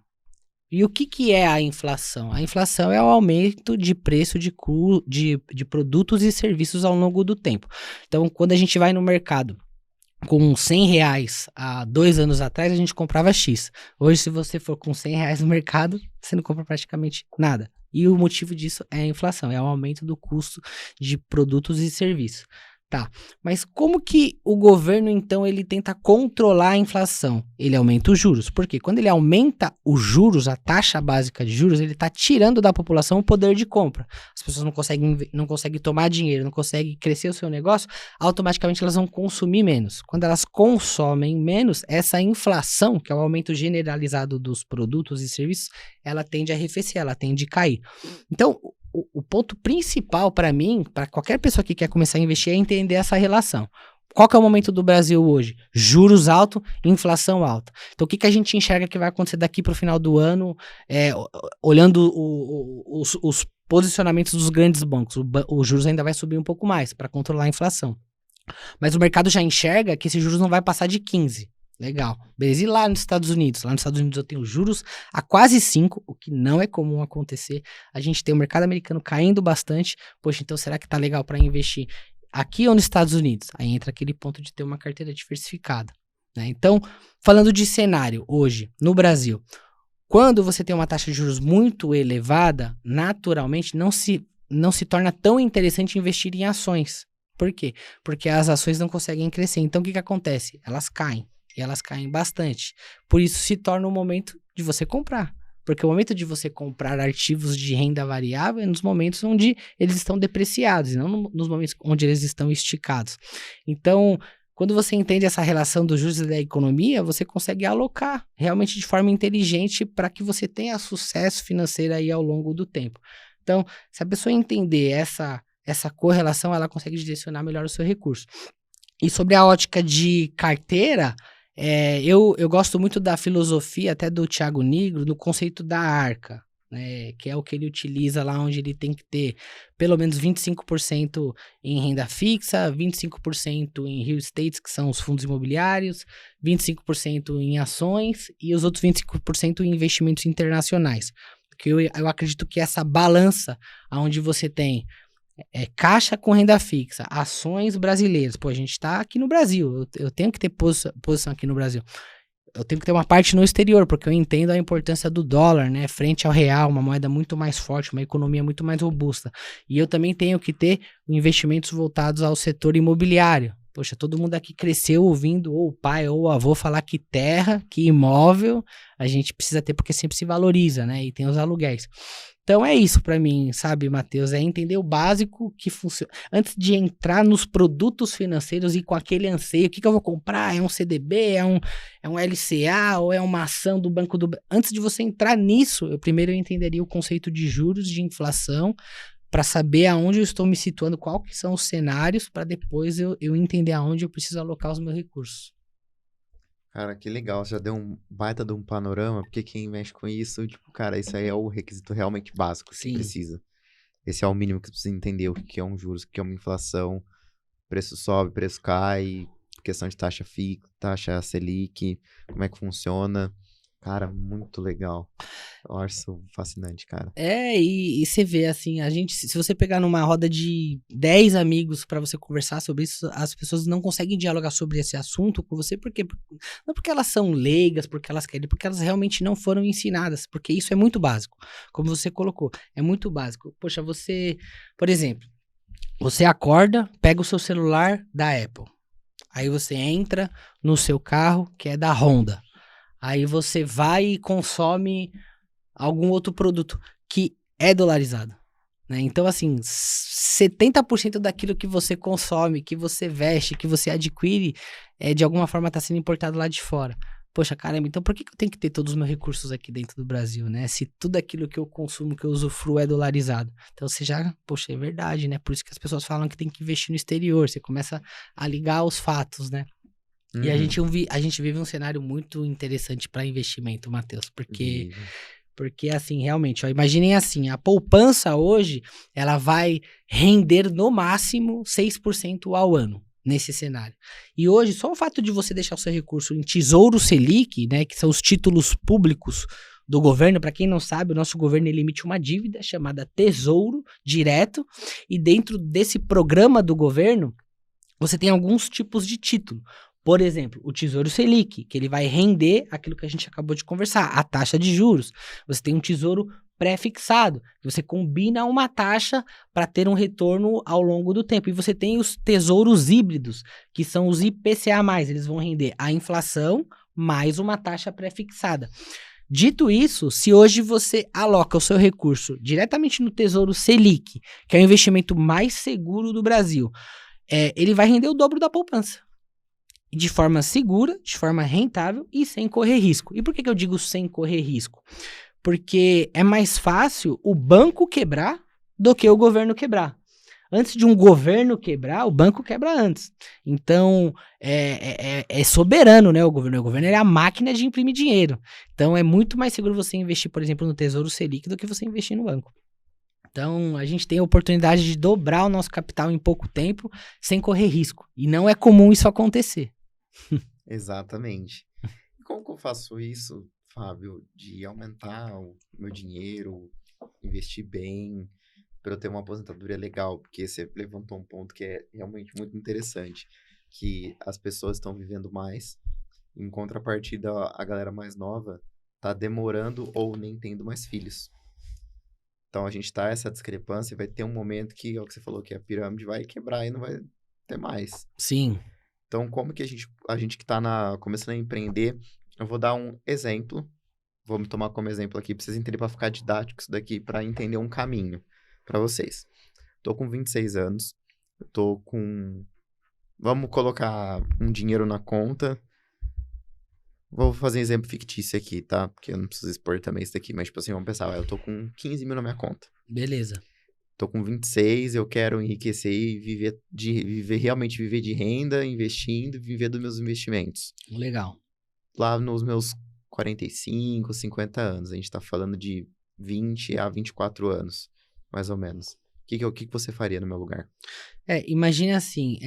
E o que é a inflação? A inflação é o aumento de preço de produtos e serviços ao longo do tempo. Então, quando a gente vai no mercado com R$100 há 2 anos atrás, a gente comprava X. Hoje, se você for com R$100 no mercado, você não compra praticamente nada. E o motivo disso é a inflação, é o aumento do custo de produtos e serviços. Tá, mas como que o governo, então, ele tenta controlar a inflação? Ele aumenta os juros. Por quê? Quando ele aumenta os juros, a taxa básica de juros, ele está tirando da população o poder de compra. As pessoas não conseguem tomar dinheiro, não conseguem crescer o seu negócio, automaticamente elas vão consumir menos. Quando elas consomem menos, essa inflação, que é o aumento generalizado dos produtos e serviços, ela tende a arrefecer, ela tende a cair. Então, o ponto principal para mim, para qualquer pessoa que quer começar a investir, é entender essa relação. Qual que é o momento do Brasil hoje? Juros altos, inflação alta. Então, o que a gente enxerga que vai acontecer daqui para o final do ano, olhando os posicionamentos dos grandes bancos? Os juros ainda vai subir um pouco mais para controlar a inflação. Mas o mercado já enxerga que esses juros não vai passar de 15%. Legal. Beleza. E lá nos Estados Unidos? Lá nos Estados Unidos eu tenho juros a quase 5%, o que não é comum acontecer. A gente tem o mercado americano caindo bastante. Poxa, então será que tá legal para investir aqui ou nos Estados Unidos? Aí entra aquele ponto de ter uma carteira diversificada, né? Então, falando de cenário hoje, no Brasil, quando você tem uma taxa de juros muito elevada, naturalmente não se torna tão interessante investir em ações. Por quê? Porque as ações não conseguem crescer. Então, o que acontece? Elas caem. E elas caem bastante. Por isso se torna o momento de você comprar. Porque o momento de você comprar ativos de renda variável é nos momentos onde eles estão depreciados, e não nos momentos onde eles estão esticados. Então, quando você entende essa relação dos juros e da economia, você consegue alocar realmente de forma inteligente para que você tenha sucesso financeiro aí ao longo do tempo. Então, se a pessoa entender essa correlação, ela consegue direcionar melhor o seu recurso. E sobre a ótica de carteira, eu gosto muito da filosofia até do Thiago Nigro no conceito da arca, né, que é o que ele utiliza lá, onde ele tem que ter pelo menos 25% em renda fixa, 25% em real estate, que são os fundos imobiliários, 25% em ações e os outros 25% em investimentos internacionais. Porque eu acredito que essa balança, onde você tem caixa com renda fixa, ações brasileiras. Pô, a gente tá aqui no Brasil, eu tenho que ter posição aqui no Brasil. Eu tenho que ter uma parte no exterior, porque eu entendo a importância do dólar, né, frente ao real, uma moeda muito mais forte, uma economia muito mais robusta. E eu também tenho que ter investimentos voltados ao setor imobiliário. Poxa, todo mundo aqui cresceu ouvindo ou o pai ou o avô falar que terra, que imóvel, a gente precisa ter porque sempre se valoriza, né, e tem os aluguéis. Então é isso para mim, sabe, Matheus? É entender o básico que funciona. Antes de entrar nos produtos financeiros e com aquele anseio, o que eu vou comprar? É um CDB? É um LCA? Ou é uma ação do Banco do... Antes de você entrar nisso, eu entenderia o conceito de juros, de inflação, para saber aonde eu estou me situando, quais que são os cenários, para depois eu entender aonde eu preciso alocar os meus recursos. Cara, que legal, você já deu um baita de um panorama, porque quem mexe com isso, tipo, cara, isso aí é o requisito realmente básico que Sim. precisa. Esse é o mínimo que você precisa entender o que é um juros, o que é uma inflação, preço sobe, preço cai, questão de taxa fixa, taxa Selic, como é que funciona. Cara, muito legal. Eu acho isso fascinante, cara. E você vê, assim, se você pegar numa roda de 10 amigos pra você conversar sobre isso, as pessoas não conseguem dialogar sobre esse assunto com você, por quê? Não porque elas são leigas, porque elas querem, porque elas realmente não foram ensinadas, porque isso é muito básico, como você colocou, é muito básico. Poxa, por exemplo, você acorda, pega o seu celular da Apple, aí você entra no seu carro, que é da Honda, aí você vai e consome algum outro produto que é dolarizado, né? Então, assim, 70% daquilo que você consome, que você veste, que você adquire, de alguma forma tá sendo importado lá de fora. Poxa, caramba, então por que eu tenho que ter todos os meus recursos aqui dentro do Brasil, né? Se tudo aquilo que eu consumo, que eu usufruo é dolarizado. Então você já, poxa, é verdade, né? Por isso que as pessoas falam que tem que investir no exterior. Você começa a ligar os fatos, né? Uhum. E a gente vive um cenário muito interessante para investimento, Matheus, porque, assim, realmente, ó, imaginem assim, a poupança hoje, ela vai render no máximo 6% ao ano, nesse cenário. E hoje, só o fato de você deixar o seu recurso em Tesouro Selic, né, que são os títulos públicos do governo, para quem não sabe, o nosso governo ele emite uma dívida chamada Tesouro Direto, e dentro desse programa do governo, você tem alguns tipos de título. Por exemplo, o Tesouro Selic, que ele vai render aquilo que a gente acabou de conversar, a taxa de juros. Você tem um tesouro pré-fixado, você combina uma taxa para ter um retorno ao longo do tempo. E você tem os tesouros híbridos, que são os IPCA+, eles vão render a inflação mais uma taxa pré-fixada. Dito isso, se hoje você aloca o seu recurso diretamente no Tesouro Selic, que é o investimento mais seguro do Brasil, ele vai render o dobro da poupança. De forma segura, de forma rentável e sem correr risco. E por que eu digo sem correr risco? Porque é mais fácil o banco quebrar do que o governo quebrar. Antes de um governo quebrar, o banco quebra antes. Então, é soberano, né, o governo. O governo é a máquina de imprimir dinheiro. Então, é muito mais seguro você investir, por exemplo, no Tesouro Selic do que você investir no banco. Então, a gente tem a oportunidade de dobrar o nosso capital em pouco tempo, sem correr risco. E não é comum isso acontecer. Exatamente. E como que eu faço isso, Fábio, de aumentar o meu dinheiro, investir bem, para eu ter uma aposentadoria legal? Porque você levantou um ponto que é realmente muito interessante, que as pessoas estão vivendo mais, em contrapartida, a galera mais nova tá demorando ou nem tendo mais filhos. Então, a gente tá essa discrepância, vai ter um momento que, é o que você falou, que a pirâmide vai quebrar e não vai ter mais. Sim. Então, como que a gente que tá começando a empreender, eu vou dar um exemplo, vou me tomar como exemplo aqui, pra vocês entenderem, pra ficar didático isso daqui, pra entender um caminho pra vocês. Tô com 26 anos, vamos colocar um dinheiro na conta, vou fazer um exemplo fictício aqui, tá? Porque eu não preciso expor também isso daqui, mas tipo assim, vamos pensar, eu tô com 15 mil na minha conta. Beleza. Tô com 26, eu quero enriquecer e realmente viver de renda, investindo, viver dos meus investimentos. Legal. Lá nos meus 45, 50 anos, a gente tá falando de 20 a 24 anos, mais ou menos. O que você faria no meu lugar? Imagina assim,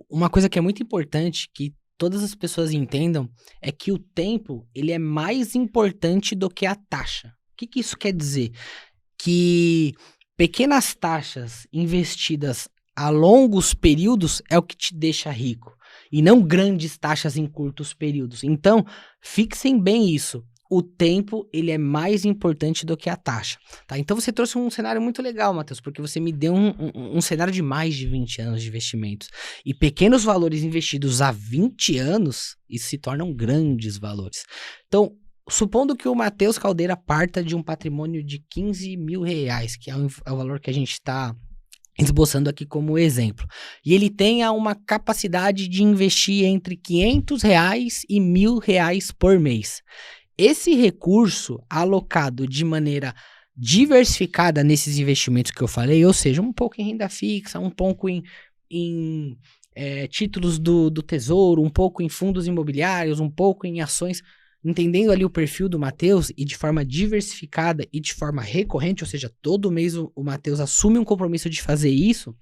uma coisa que é muito importante que todas as pessoas entendam é que o tempo, ele é mais importante do que a taxa. O que isso quer dizer? Que pequenas taxas investidas a longos períodos é o que te deixa rico. E não grandes taxas em curtos períodos. Então, fixem bem isso. O tempo, ele é mais importante do que a taxa. Tá? Então, você trouxe um cenário muito legal, Matheus, porque você me deu um cenário de mais de 20 anos de investimentos. E pequenos valores investidos há 20 anos, isso se tornam grandes valores. Então, supondo que o Matheus Caldeira parta de um patrimônio de 15 mil reais, que é o valor que a gente está esboçando aqui como exemplo, e ele tenha uma capacidade de investir entre 500 reais e 1.000 reais por mês. Esse recurso alocado de maneira diversificada nesses investimentos que eu falei, ou seja, um pouco em renda fixa, um pouco em títulos do tesouro, um pouco em fundos imobiliários, um pouco em ações, entendendo ali o perfil do Matheus e de forma diversificada e de forma recorrente, ou seja, todo mês o Matheus assume um compromisso de fazer isso,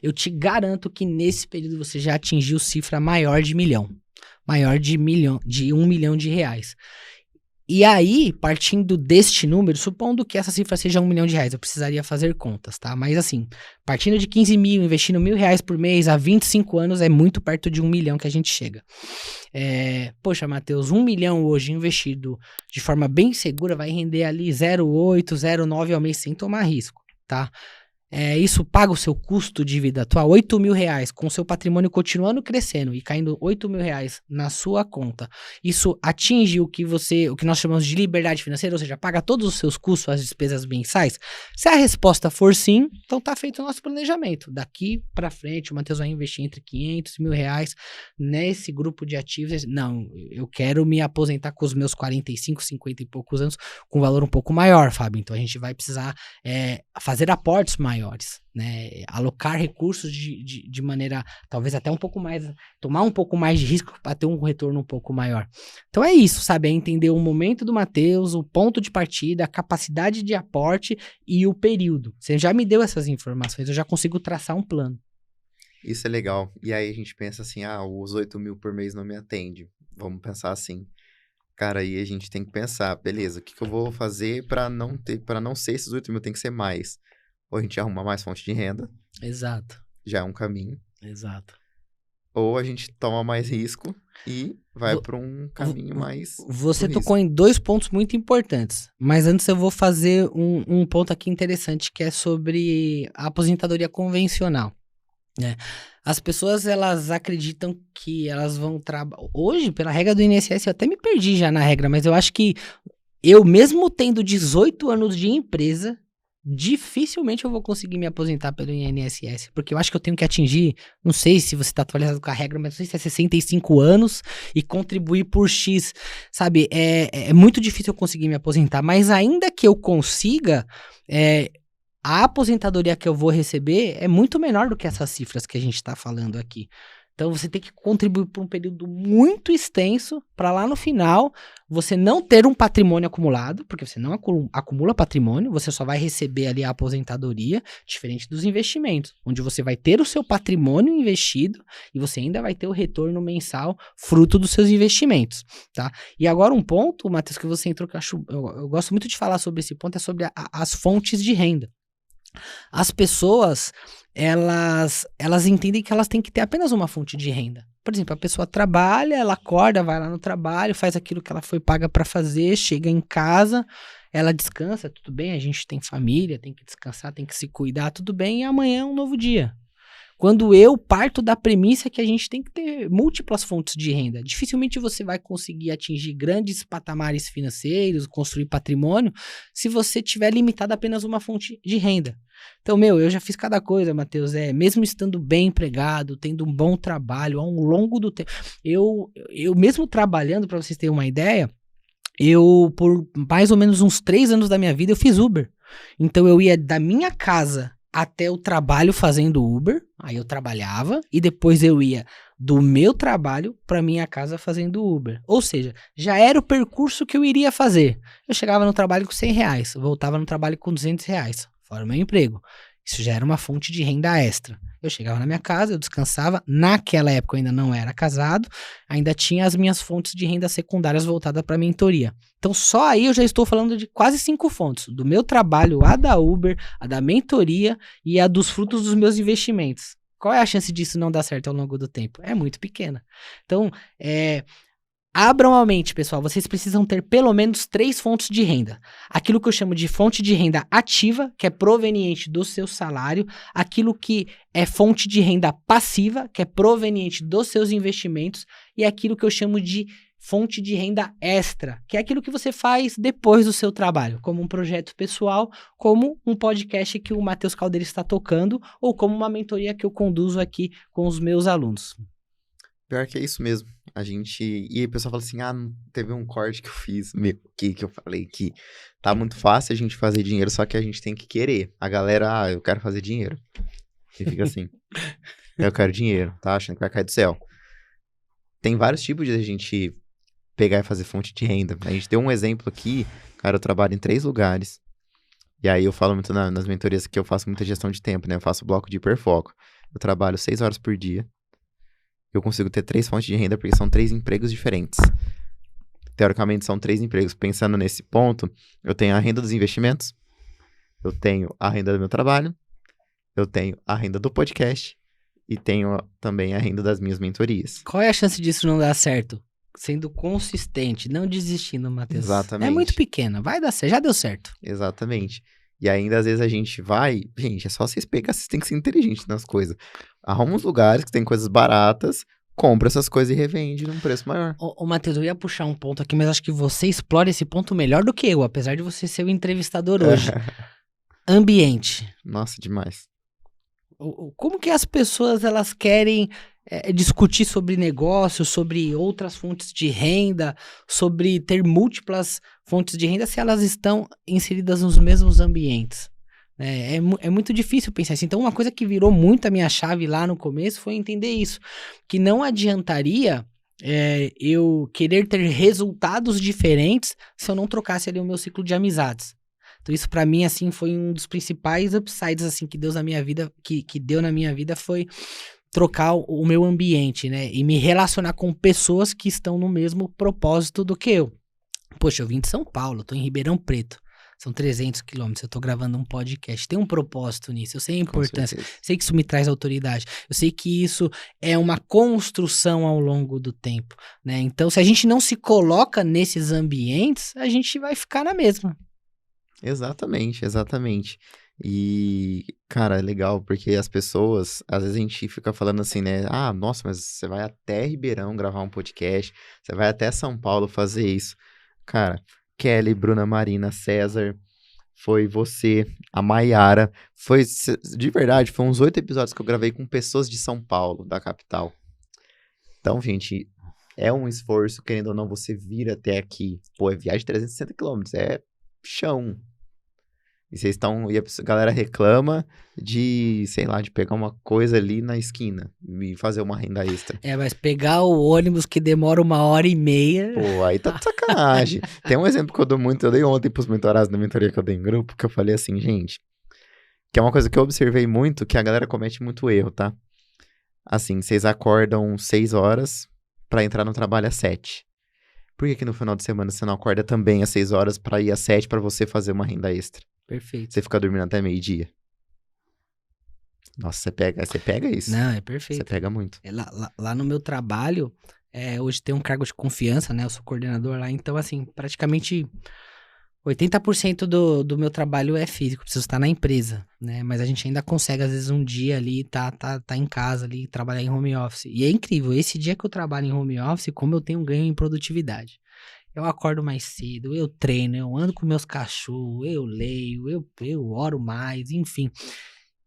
eu te garanto que nesse período você já atingiu cifra maior de 1 milhão. Maior de 1 milhão de reais. E aí, partindo deste número, supondo que essa cifra seja 1 milhão de reais, eu precisaria fazer contas, tá? Mas assim, partindo de 15 mil, investindo R$1.000 por mês, há 25 anos, é muito perto de 1 milhão que a gente chega. Poxa, Matheus, 1 milhão hoje investido de forma bem segura vai render ali 0,8, 0,9 ao mês sem tomar risco, tá? Isso paga o seu custo de vida atual, R$8.000, com o seu patrimônio continuando crescendo e caindo R$8.000 na sua conta. Isso atinge o que nós chamamos de liberdade financeira, ou seja, paga todos os seus custos, as despesas mensais? Se a resposta for sim, então tá feito o nosso planejamento. Daqui para frente, o Matheus vai investir entre R$500 e R$1.000 nesse grupo de ativos. Não, eu quero me aposentar com os meus 45, 50 e poucos anos com um valor um pouco maior, Fábio. Então a gente vai precisar fazer aportes maiores. Né? Alocar recursos de maneira, talvez até um pouco mais, tomar um pouco mais de risco para ter um retorno um pouco maior. Então é isso, sabe? É entender o momento do Matheus, o ponto de partida, a capacidade de aporte e o período. Você já me deu essas informações, eu já consigo traçar um plano. Isso é legal. E aí a gente pensa assim, os 8 mil por mês não me atende. Vamos pensar assim. Cara, aí a gente tem que pensar, beleza, o que eu vou fazer para não ser esses 8 mil, tem que ser mais. Ou a gente arruma mais fonte de renda. Exato. Já é um caminho. Exato. Ou a gente toma mais risco e vai para um caminho mais... Você tocou em 2 pontos muito importantes. Mas antes eu vou fazer um ponto aqui interessante, que é sobre a aposentadoria convencional. Né? As pessoas, elas acreditam que elas vão trabalhar... Hoje, pela regra do INSS, eu até me perdi já na regra, mas eu acho que eu, mesmo tendo 18 anos de empresa... dificilmente eu vou conseguir me aposentar pelo INSS, porque eu acho que eu tenho que atingir, não sei se você está atualizado com a regra, mas não sei se é 65 anos e contribuir por X, sabe? É muito difícil eu conseguir me aposentar, mas ainda que eu consiga, a aposentadoria que eu vou receber é muito menor do que essas cifras que a gente está falando aqui. Então você tem que contribuir por um período muito extenso para lá no final você não ter um patrimônio acumulado, porque você não acumula patrimônio, você só vai receber ali a aposentadoria, diferente dos investimentos, onde você vai ter o seu patrimônio investido e você ainda vai ter o retorno mensal fruto dos seus investimentos, tá? E agora um ponto, Matheus, que você entrou, que eu gosto muito de falar sobre esse ponto, é sobre as fontes de renda. As pessoas, elas entendem que elas têm que ter apenas uma fonte de renda. Por exemplo, a pessoa trabalha, ela acorda, vai lá no trabalho, faz aquilo que ela foi paga para fazer, chega em casa, ela descansa, tudo bem, a gente tem família, tem que descansar, tem que se cuidar, tudo bem, e amanhã é um novo dia. Quando eu parto da premissa que a gente tem que ter múltiplas fontes de renda, dificilmente você vai conseguir atingir grandes patamares financeiros, construir patrimônio, se você tiver limitado a apenas uma fonte de renda. Então, eu já fiz cada coisa, Matheus, mesmo estando bem empregado, tendo um bom trabalho, ao longo do tempo, eu mesmo trabalhando, para vocês terem uma ideia, por mais ou menos uns 3 anos da minha vida, eu fiz Uber. Então, eu ia da minha casa até o trabalho fazendo Uber, aí eu trabalhava, e depois eu ia do meu trabalho para minha casa fazendo Uber. Ou seja, já era o percurso que eu iria fazer. Eu chegava no trabalho com R$100, voltava no trabalho com R$200, fora o meu emprego. Isso já era uma fonte de renda extra. Eu chegava na minha casa, eu descansava. Naquela época eu ainda não era casado, ainda tinha as minhas fontes de renda secundárias voltadas para mentoria. Então só aí eu já estou falando de quase 5 fontes. Do meu trabalho, a da Uber, a da mentoria e a dos frutos dos meus investimentos. Qual é a chance disso não dar certo ao longo do tempo? É muito pequena. Então, abram a mente, pessoal. Vocês precisam ter pelo menos 3 fontes de renda. Aquilo que eu chamo de fonte de renda ativa, que é proveniente do seu salário. Aquilo que é fonte de renda passiva, que é proveniente dos seus investimentos. E aquilo que eu chamo de fonte de renda extra, que é aquilo que você faz depois do seu trabalho, como um projeto pessoal, como um podcast que o Matheus Caldeira está tocando, ou como uma mentoria que eu conduzo aqui com os meus alunos. Pior que é isso mesmo. E aí o pessoal fala assim, teve um corte que eu fiz, que eu falei que tá muito fácil a gente fazer dinheiro, só que a gente tem que querer. A galera, eu quero fazer dinheiro. E fica assim, eu quero dinheiro, tá achando que vai cair do céu. Tem vários tipos de a gente pegar e fazer fonte de renda. A gente deu um exemplo aqui, cara, eu trabalho em 3 lugares. E aí eu falo muito nas mentorias que eu faço muita gestão de tempo, né? Eu faço bloco de hiperfoco. Eu trabalho 6 horas por dia. Eu consigo ter 3 fontes de renda porque são 3 empregos diferentes. Teoricamente são 3 empregos. Pensando nesse ponto, eu tenho a renda dos investimentos, eu tenho a renda do meu trabalho, eu tenho a renda do podcast e tenho também a renda das minhas mentorias. Qual é a chance disso não dar certo? Sendo consistente, não desistindo, Matheus. Exatamente. É muito pequena, vai dar certo, já deu certo. Exatamente. E ainda às vezes a gente vai... Gente, é só vocês pegar, vocês têm que ser inteligentes nas coisas. Arruma uns lugares que tem coisas baratas, compra essas coisas e revende num preço maior. Ô, Matheus, eu ia puxar um ponto aqui, mas acho que você explora esse ponto melhor do que eu, apesar de você ser o entrevistador hoje. Ambiente. Nossa, demais. Como que as pessoas elas querem discutir sobre negócios, sobre outras fontes de renda, sobre ter múltiplas fontes de renda se elas estão inseridas nos mesmos ambientes? É muito difícil pensar assim. Então, uma coisa que virou muito a minha chave lá no começo foi entender isso, que não adiantaria eu querer ter resultados diferentes se eu não trocasse ali o meu ciclo de amizades. Então isso pra mim, assim, foi um dos principais upsides, assim, que Deus na minha vida, que deu na minha vida foi trocar o meu ambiente, né? E me relacionar com pessoas que estão no mesmo propósito do que eu. Poxa, eu vim de São Paulo, tô em Ribeirão Preto. São 300 quilômetros, eu tô gravando um podcast. Tem um propósito nisso, eu sei a importância. Sei que isso me traz autoridade. Eu sei que isso é uma construção ao longo do tempo, né? Então, se a gente não se coloca nesses ambientes, a gente vai ficar na mesma. Exatamente, exatamente. E, cara, é legal, porque as pessoas, às vezes a gente fica falando assim, né? Ah, nossa, mas você vai até Ribeirão gravar um podcast, você vai até São Paulo fazer isso. Cara, Kelly, Bruna Marina, César, foi você, a Maiara, de verdade, foi uns 8 episódios que eu gravei com pessoas de São Paulo, da capital. Então, gente, é um esforço, querendo ou não, você vir até aqui. Pô, é viagem de 360 quilômetros, é chão. E vocês estão. E a galera reclama de, sei lá, de pegar uma coisa ali na esquina e fazer uma renda extra. Mas pegar o ônibus que demora 1h30. Pô, aí tá de sacanagem. Tem um exemplo que eu dou muito, eu dei ontem pros mentorados da mentoria que eu dei em grupo, que eu falei assim, gente, que é uma coisa que eu observei muito, que a galera comete muito erro, tá? Assim, vocês acordam 6 horas pra entrar no trabalho às 7. Por que no final de semana você não acorda também às 6 horas pra ir às 7 pra você fazer uma renda extra? Perfeito. Você fica dormindo até meio-dia. Nossa, você pega isso. Não, é perfeito. Você pega muito. Lá no meu trabalho, hoje tem um cargo de confiança, né? Eu sou coordenador lá, então, assim, praticamente 80% do meu trabalho é físico, preciso estar na empresa, né? Mas a gente ainda consegue, às vezes, um dia ali, tá em casa ali, trabalhar em home office. E é incrível, esse dia que eu trabalho em home office, como eu tenho um ganho em produtividade. Eu acordo mais cedo, eu treino, eu ando com meus cachorros, eu leio, eu oro mais, enfim.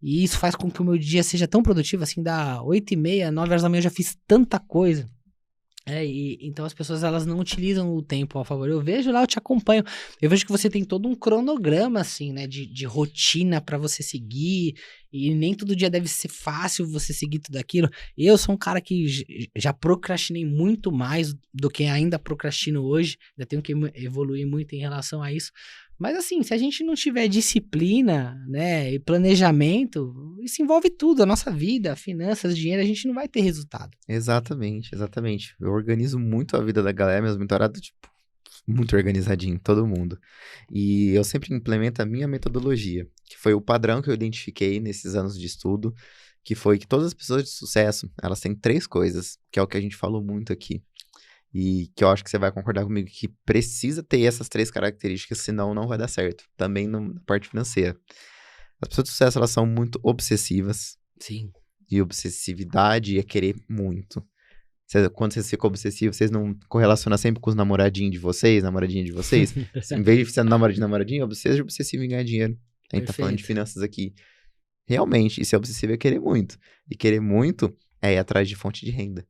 E isso faz com que o meu dia seja tão produtivo, assim, da 8h30, 9 horas da manhã eu já fiz tanta coisa. Então as pessoas, elas não utilizam o tempo a favor. Eu vejo lá, eu te acompanho, eu vejo que você tem todo um cronograma, assim, né, de rotina pra você seguir, e nem todo dia deve ser fácil você seguir tudo aquilo. Eu sou um cara que já procrastinei muito mais do que ainda procrastino hoje, ainda tenho que evoluir muito em relação a isso. Mas assim, se a gente não tiver disciplina, né, e planejamento, isso envolve tudo, a nossa vida, finanças, dinheiro, a gente não vai ter resultado. Exatamente, exatamente. Eu organizo muito a vida da galera, meus mentorados, tipo, muito organizadinho, todo mundo. E eu sempre implemento a minha metodologia, que foi o padrão que eu identifiquei nesses anos de estudo, que foi que todas as pessoas de sucesso, elas têm 3 coisas, que é o que a gente falou muito aqui. E que eu acho que você vai concordar comigo que precisa ter essas 3 características, senão não vai dar certo. Também na parte financeira. As pessoas de sucesso, elas são muito obsessivas. Sim. E obsessividade é querer muito. Quando vocês ficam obsessivos, vocês não correlacionam sempre com os namoradinhos de vocês, namoradinha de vocês? Em vez de ser namoradinho, seja obsessivo em ganhar dinheiro. A gente tá falando de finanças aqui. Realmente, e ser obsessivo é querer muito. E querer muito é ir atrás de fonte de renda.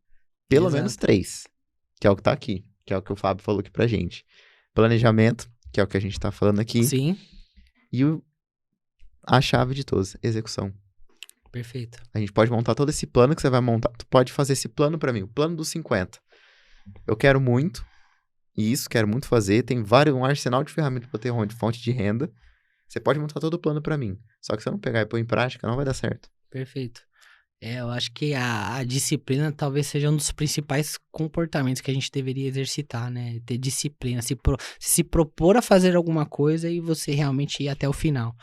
Pelo menos 3. Que é o que tá aqui, que é o que o Fábio falou aqui pra gente. Planejamento, que é o que a gente tá falando aqui. Sim. E a chave de todos, execução. Perfeito. A gente pode montar todo esse plano que você vai montar. Tu pode fazer esse plano pra mim, o plano dos 50. Eu quero muito, isso, quero muito fazer. Tem um arsenal de ferramentas para ter fonte de renda. Você pode montar todo o plano para mim. Só que se eu não pegar e pôr em prática, não vai dar certo. Perfeito. Eu acho que a disciplina talvez seja um dos principais comportamentos que a gente deveria exercitar, né? Ter disciplina, se propor a fazer alguma coisa e você realmente ir até o final.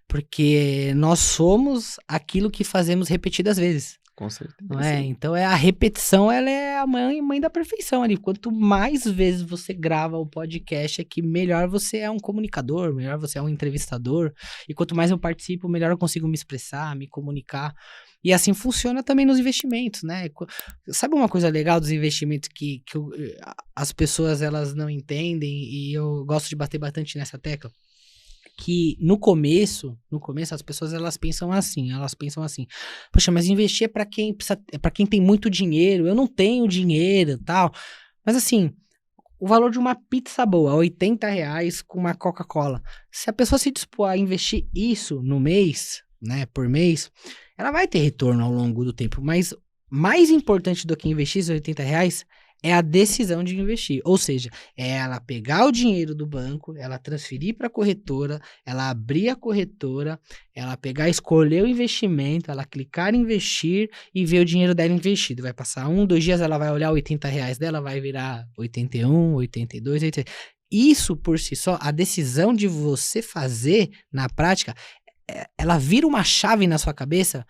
Porque nós somos aquilo que fazemos repetidas vezes. Com certeza. Não é? Então a repetição, ela é a mãe da perfeição ali. Quanto mais vezes você grava o podcast aqui, melhor você é um comunicador, melhor você é um entrevistador. E quanto mais eu participo, melhor eu consigo me expressar, me comunicar. E assim funciona também nos investimentos, né? Sabe uma coisa legal dos investimentos que as pessoas elas não entendem, e eu gosto de bater bastante nessa tecla? Que no começo as pessoas elas pensam assim, poxa, mas investir é para quem precisa, é para quem tem muito dinheiro, eu não tenho dinheiro e tal. Mas assim, o valor de uma pizza boa, R$80 com uma Coca-Cola. Se a pessoa se dispor a investir isso no mês, né, por mês, ela vai ter retorno ao longo do tempo. Mas mais importante do que investir esses R$80 é a decisão de investir. Ou seja, é ela pegar o dinheiro do banco, ela transferir para a corretora, ela abrir a corretora, ela pegar, escolher o investimento, ela clicar em investir e ver o dinheiro dela investido. Vai passar 1, 2 dias, ela vai olhar R$80 dela, vai virar 81, 82, 80. Isso por si só, a decisão de você fazer na prática, ela vira uma chave na sua cabeça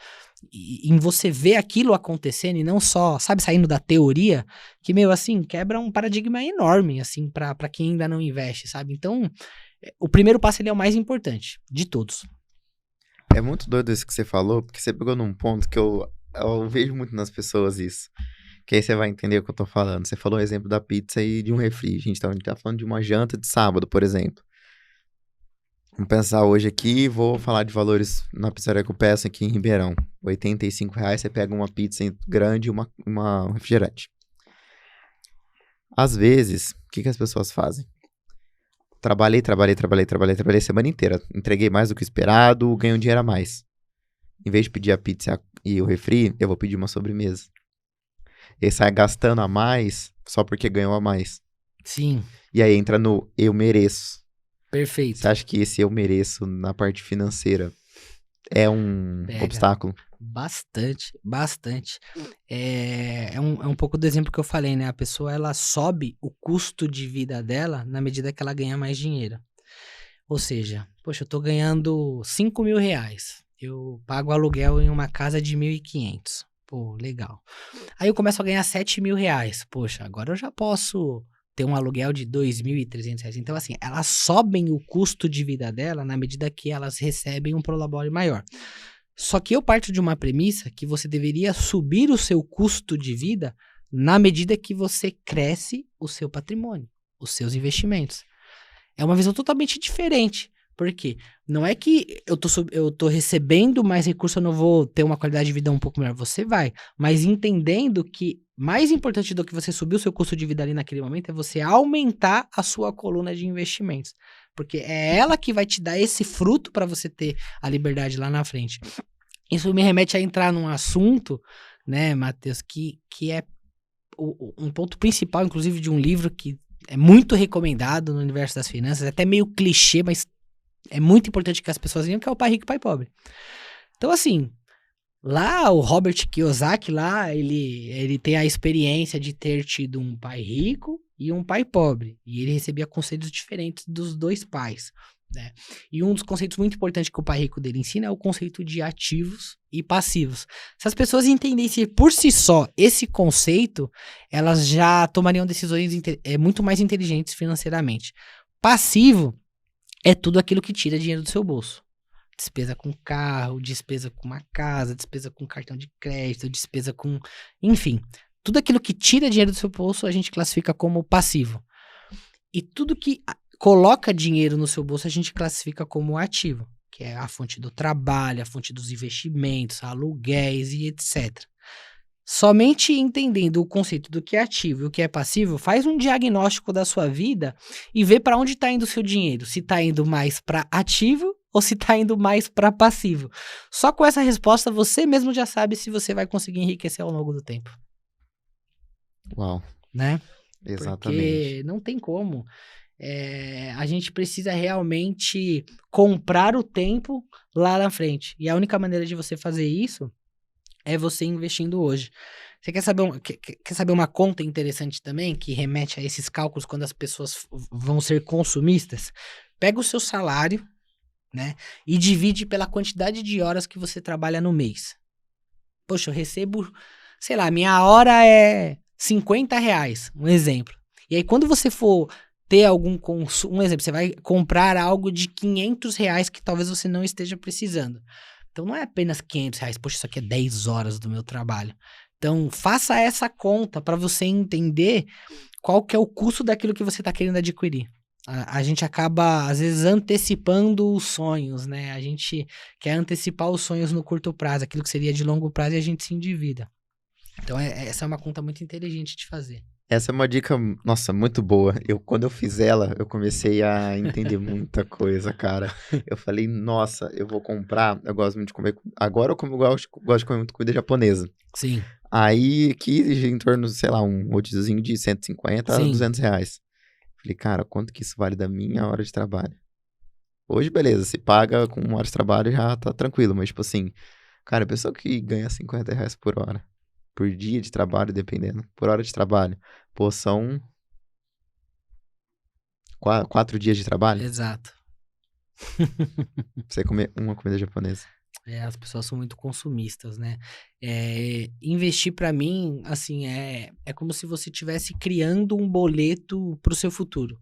em você ver aquilo acontecendo e não só, sabe, saindo da teoria, que, meu, assim, quebra um paradigma enorme, assim, pra quem ainda não investe, sabe? Então, o primeiro passo, ele é o mais importante de todos. É muito doido isso que você falou, porque você pegou num ponto que eu vejo muito nas pessoas isso. Que aí você vai entender o que eu tô falando. Você falou o exemplo da pizza e de um refri. A gente tá falando de uma janta de sábado, por exemplo. Vamos pensar hoje aqui, vou falar de valores na pizzaria que eu peço aqui em Ribeirão. R$85, você pega uma pizza grande e uma refrigerante. Às vezes, o que as pessoas fazem? Trabalhei a semana inteira. Entreguei mais do que esperado, ganhei um dinheiro a mais. Em vez de pedir a pizza e o refri, eu vou pedir uma sobremesa. Ele sai gastando a mais só porque ganhou a mais. Sim. E aí entra no eu mereço. Perfeito. Você acha que esse eu mereço na parte financeira é um obstáculo? Bastante. É um pouco do exemplo que eu falei, né? A pessoa, ela sobe o custo de vida dela na medida que ela ganha mais dinheiro. Ou seja, poxa, eu tô ganhando R$5.000. Eu pago aluguel em uma casa de 1.500. Pô, legal. Aí eu começo a ganhar R$7.000. Poxa, agora eu já posso ter um aluguel de R$2.300. Então, assim, elas sobem o custo de vida dela na medida que elas recebem um prolabore maior. Só que eu parto de uma premissa que você deveria subir o seu custo de vida na medida que você cresce o seu patrimônio, os seus investimentos. É uma visão totalmente diferente. Por quê? Não é que eu tô recebendo mais recursos, eu não vou ter uma qualidade de vida um pouco melhor. Você vai, mas entendendo que mais importante do que você subir o seu custo de vida ali naquele momento é você aumentar a sua coluna de investimentos. Porque é ela que vai te dar esse fruto para você ter a liberdade lá na frente. Isso me remete a entrar num assunto, né, Matheus, que é um ponto principal, inclusive, de um livro que é muito recomendado no universo das finanças, é até meio clichê, mas é muito importante que as pessoas vejam, que é o Pai Rico e Pai Pobre. Então, assim, lá o Robert Kiyosaki, lá, ele tem a experiência de ter tido um pai rico e um pai pobre. E ele recebia conselhos diferentes dos dois pais, né? E um dos conceitos muito importantes que o pai rico dele ensina é o conceito de ativos e passivos. Se as pessoas entendessem por si só esse conceito, elas já tomariam decisões muito mais inteligentes financeiramente. Passivo é tudo aquilo que tira dinheiro do seu bolso. Despesa com carro, despesa com uma casa, despesa com cartão de crédito, despesa com... Enfim, tudo aquilo que tira dinheiro do seu bolso a gente classifica como passivo. E tudo que coloca dinheiro no seu bolso a gente classifica como ativo, que é a fonte do trabalho, a fonte dos investimentos, aluguéis e etc. Somente entendendo o conceito do que é ativo e o que é passivo, faz um diagnóstico da sua vida e vê para onde está indo o seu dinheiro. Se está indo mais para ativo ou se está indo mais para passivo. Só com essa resposta você mesmo já sabe se você vai conseguir enriquecer ao longo do tempo. Uau. Né? Exatamente. Porque não tem como. A gente precisa realmente comprar o tempo lá na frente. E a única maneira de você fazer isso é você investindo hoje. Você quer saber uma conta interessante também, que remete a esses cálculos quando as pessoas vão ser consumistas? Pega o seu salário, né, e divide pela quantidade de horas que você trabalha no mês. Poxa, eu recebo, sei lá, minha hora é R$50, um exemplo. E aí quando você for ter algum consumo, um exemplo, você vai comprar algo de R$500 que talvez você não esteja precisando. Então não é apenas R$500, poxa, isso aqui é 10 horas do meu trabalho. Então faça essa conta para você entender qual que é o custo daquilo que você está querendo adquirir. A gente acaba, às vezes, antecipando os sonhos, né? A gente quer antecipar os sonhos no curto prazo, aquilo que seria de longo prazo, e a gente se endivida. Então essa é uma conta muito inteligente de fazer. Essa é uma dica, nossa, muito boa. Quando eu fiz ela, eu comecei a entender muita coisa, cara. Eu falei, nossa, eu vou comprar. Eu gosto muito de comer. Agora eu gosto de comer muito comida japonesa. Sim. Aí, que em torno, sei lá, um rodíziozinho de 150 a R$200. Falei, cara, quanto que isso vale da minha hora de trabalho? Hoje, beleza, se paga com 1 hora de trabalho já tá tranquilo. Mas, tipo assim, cara, a pessoa que ganha R$50 por hora, por dia de trabalho, dependendo, por hora de trabalho, pô, são 4 dias de trabalho? Exato. Pra você comer uma comida japonesa. As pessoas são muito consumistas, né? Investir pra mim, assim, é como se você estivesse criando um boleto pro seu futuro.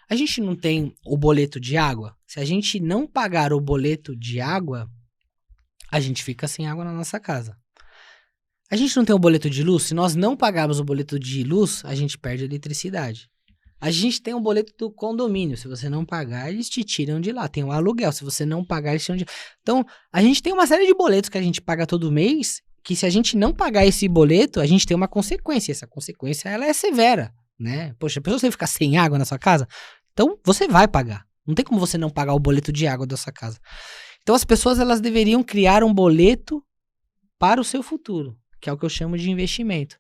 A gente não tem o boleto de água? Se a gente não pagar o boleto de água, a gente fica sem água na nossa casa. A gente não tem o boleto de luz? Se nós não pagarmos o boleto de luz, a gente perde a eletricidade. A gente tem um boleto do condomínio. Se você não pagar, eles te tiram de lá. Tem o aluguel. Se você não pagar, eles tiram de lá. Então, a gente tem uma série de boletos que a gente paga todo mês, que se a gente não pagar esse boleto, a gente tem uma consequência. Essa consequência, ela é severa, né? Poxa, a pessoa você ficar sem água na sua casa, então você vai pagar. Não tem como você não pagar o boleto de água da sua casa. Então, as pessoas, elas deveriam criar um boleto para o seu futuro, que é o que eu chamo de investimento.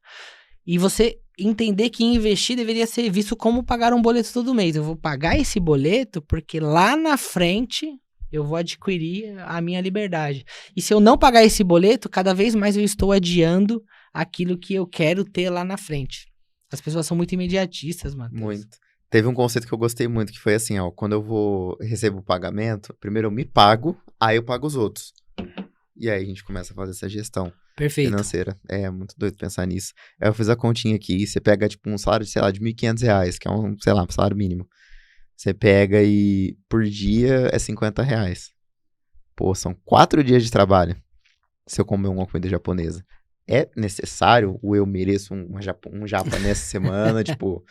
E você entender que investir deveria ser visto como pagar um boleto todo mês. Eu vou pagar esse boleto porque lá na frente eu vou adquirir a minha liberdade. E se eu não pagar esse boleto, cada vez mais eu estou adiando aquilo que eu quero ter lá na frente. As pessoas são muito imediatistas, Matheus. Muito. Teve um conceito que eu gostei muito, que foi assim, ó, quando eu recebo o pagamento, primeiro eu me pago, aí eu pago os outros. E aí a gente começa a fazer essa gestão financeira. É muito doido pensar nisso. Aí eu fiz a continha aqui, você pega tipo um salário, sei lá, de R$1.500, que é um, sei lá, um salário mínimo. Você pega e por dia é R$50. Pô, são 4 dias de trabalho se eu comer uma comida japonesa. É necessário ou eu mereço um japa nessa semana, tipo...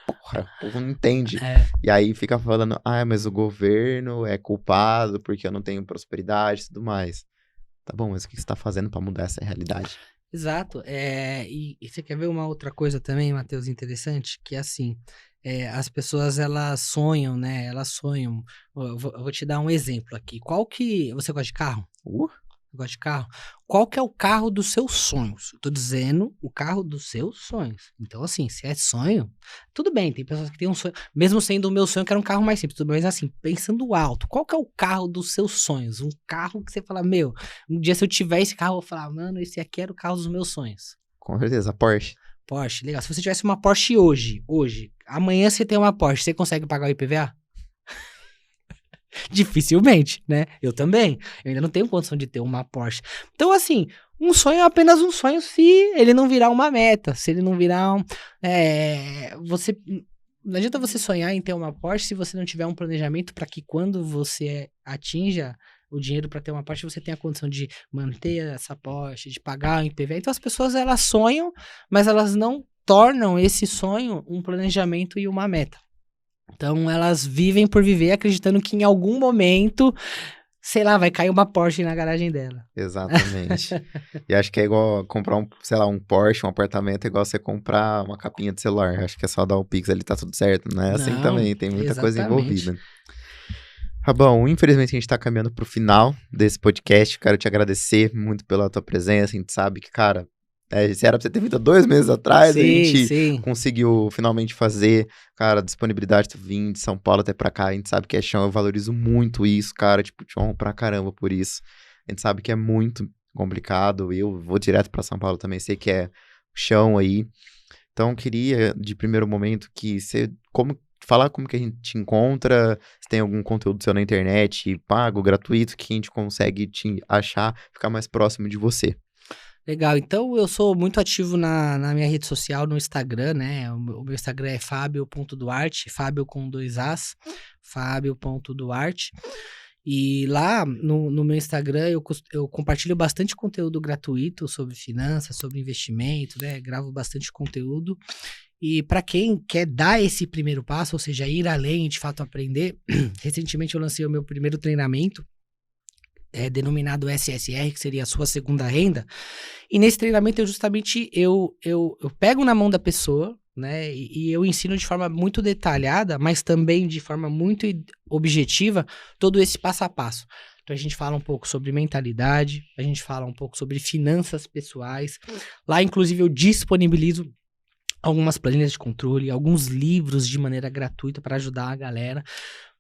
Porra, o povo não entende. E aí fica falando, mas o governo é culpado porque eu não tenho prosperidade e tudo mais. Tá bom, mas o que você tá fazendo pra mudar essa realidade? Exato. E você quer ver uma outra coisa também, Matheus, interessante? Que é assim, as pessoas, elas sonham, né? Elas sonham. Eu vou te dar um exemplo aqui. Você gosta de carro? Gosta de carro? Qual que é o carro dos seus sonhos? Eu tô dizendo o carro dos seus sonhos. Então, assim, se é sonho, tudo bem, tem pessoas que têm um sonho, mesmo sendo o meu sonho, que era um carro mais simples, tudo bem, mas assim, pensando alto, qual que é o carro dos seus sonhos? Um carro que você fala, meu, um dia se eu tiver esse carro, eu vou falar, mano, esse aqui era o carro dos meus sonhos. Com certeza, Porsche. Porsche, legal. Se você tivesse uma Porsche hoje, amanhã você tem uma Porsche, você consegue pagar o IPVA? Dificilmente, né? Eu também. Eu ainda não tenho condição de ter uma Porsche. Então, assim, um sonho é apenas um sonho se ele não virar uma meta. Se ele não virar não adianta você sonhar em ter uma Porsche se você não tiver um planejamento para que quando você atinja o dinheiro para ter uma Porsche, você tenha a condição de manter essa Porsche, de pagar o IPVA. Então, as pessoas, elas sonham, mas elas não tornam esse sonho um planejamento e uma meta. Então, elas vivem por viver acreditando que em algum momento, sei lá, vai cair uma Porsche na garagem dela. Exatamente. E acho que é igual comprar um Porsche, um apartamento, é igual você comprar uma capinha de celular. Acho que é só dar o Pix ali, tá tudo certo. Não é assim também, tem muita coisa envolvida. Bom, infelizmente a gente tá caminhando pro final desse podcast. Quero te agradecer muito pela tua presença. A gente sabe que, cara, Se era pra você ter feito 2 meses atrás, a gente sim. conseguiu finalmente fazer. Cara, a disponibilidade de vir de São Paulo até pra cá, a gente sabe que é chão, eu valorizo muito isso, cara, tipo, te honro pra caramba por isso. A gente sabe que é muito complicado, eu vou direto pra São Paulo também, sei que é chão aí. Então, queria, de primeiro momento, que você falar como que a gente te encontra, se tem algum conteúdo seu na internet, pago, gratuito, que a gente consegue te achar, ficar mais próximo de você. Legal, então eu sou muito ativo na minha rede social, no Instagram, né? O meu Instagram é fabio.duarte, Fábio com 2 As, fabio.duarte. E lá no meu Instagram eu compartilho bastante conteúdo gratuito sobre finanças, sobre investimento, né? Gravo bastante conteúdo. E para quem quer dar esse primeiro passo, ou seja, ir além e de fato aprender, recentemente eu lancei o meu primeiro treinamento, denominado SSR, que seria a sua segunda renda. E nesse treinamento eu pego na mão da pessoa, né? E eu ensino de forma muito detalhada, mas também de forma muito objetiva, todo esse passo a passo. Então a gente fala um pouco sobre mentalidade, a gente fala um pouco sobre finanças pessoais. Lá, inclusive, eu disponibilizo algumas planilhas de controle, alguns livros de maneira gratuita para ajudar a galera.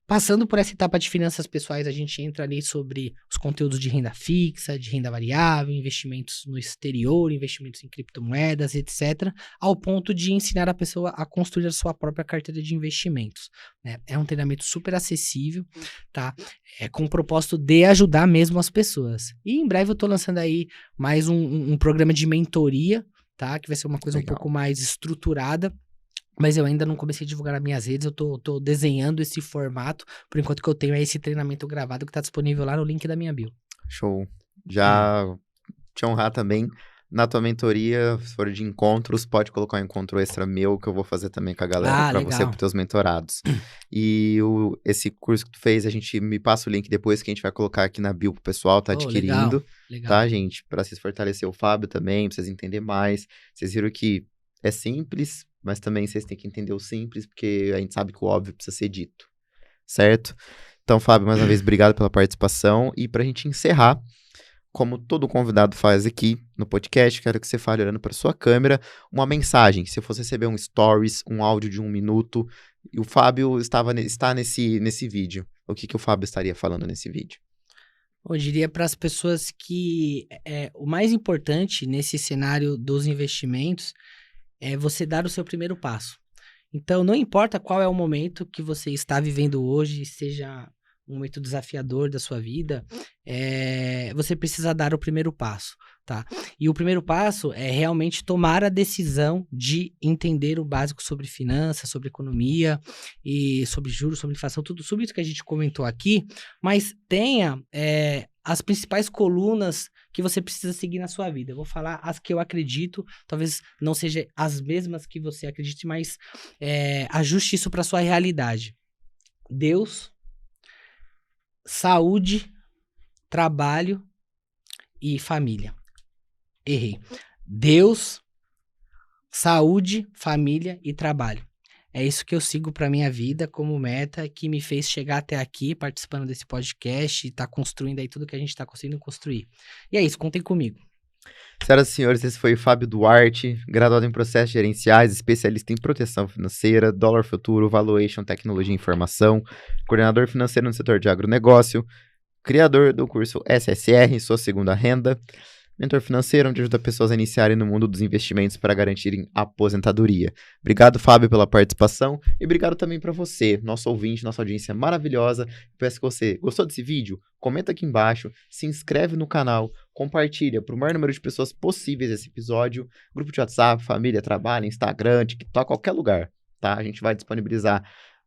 Passando por essa etapa de finanças pessoais, a gente entra ali sobre os conteúdos de renda fixa, de renda variável, investimentos no exterior, investimentos em criptomoedas, etc., ao ponto de ensinar a pessoa a construir a sua própria carteira de investimentos, né? É um treinamento super acessível, tá? Com o propósito de ajudar mesmo as pessoas. E em breve eu tô lançando aí mais um programa de mentoria, tá? Que vai ser uma coisa Legal. um pouco mais estruturada. Mas eu ainda não comecei a divulgar nas minhas redes, eu tô desenhando esse formato, por enquanto que eu tenho é esse treinamento gravado que tá disponível lá no link da minha bio. Show. Já te honrar também na tua mentoria, se for de encontros, pode colocar um encontro extra meu que eu vou fazer também com a galera, pra você e Legal. pros teus mentorados. E esse curso que tu fez, a gente me passa o link depois que a gente vai colocar aqui na bio pro pessoal, tá adquirindo, Legal. tá, gente? Pra vocês fortalecer o Fábio também, pra vocês entenderem mais. Vocês viram que é simples, mas também vocês têm que entender o simples, porque a gente sabe que o óbvio precisa ser dito, certo? Então, Fábio, mais uma vez, obrigado pela participação. E pra gente encerrar, como todo convidado faz aqui no podcast, quero que você fale olhando para sua câmera uma mensagem. Se fosse receber um stories, um áudio de 1 minuto, e o Fábio está nesse vídeo, o que o Fábio estaria falando nesse vídeo? Eu diria para as pessoas que o mais importante nesse cenário dos investimentos é você dar o seu primeiro passo. Então, não importa qual é o momento que você está vivendo hoje, seja um momento desafiador da sua vida, você precisa dar o primeiro passo, tá? E o primeiro passo é realmente tomar a decisão de entender o básico sobre finanças, sobre economia e sobre juros, sobre inflação, tudo sobre isso que a gente comentou aqui, mas tenha as principais colunas que você precisa seguir na sua vida. Eu vou falar as que eu acredito, talvez não sejam as mesmas que você acredite, mas ajuste isso para sua realidade. Deus, saúde, trabalho e família. Errei. Deus, saúde, família e trabalho. É isso que eu sigo para minha vida como meta, que me fez chegar até aqui, participando desse podcast e tá construindo aí tudo que a gente tá conseguindo construir. E é isso, contem comigo. Senhoras e senhores, esse foi o Fábio Duarte, graduado em processos gerenciais, especialista em proteção financeira, dólar futuro, valuation, tecnologia e informação, coordenador financeiro no setor de agronegócio, criador do curso SSR, sua segunda renda, mentor financeiro, onde ajuda pessoas a iniciarem no mundo dos investimentos para garantirem aposentadoria. Obrigado, Fábio, pela participação e obrigado também para você, nosso ouvinte, nossa audiência maravilhosa. Peço que você gostou desse vídeo, comenta aqui embaixo, se inscreve no canal, compartilha para o maior número de pessoas possíveis esse episódio, grupo de WhatsApp, família, trabalho, Instagram, TikTok, qualquer lugar, tá? A gente vai disponibilizar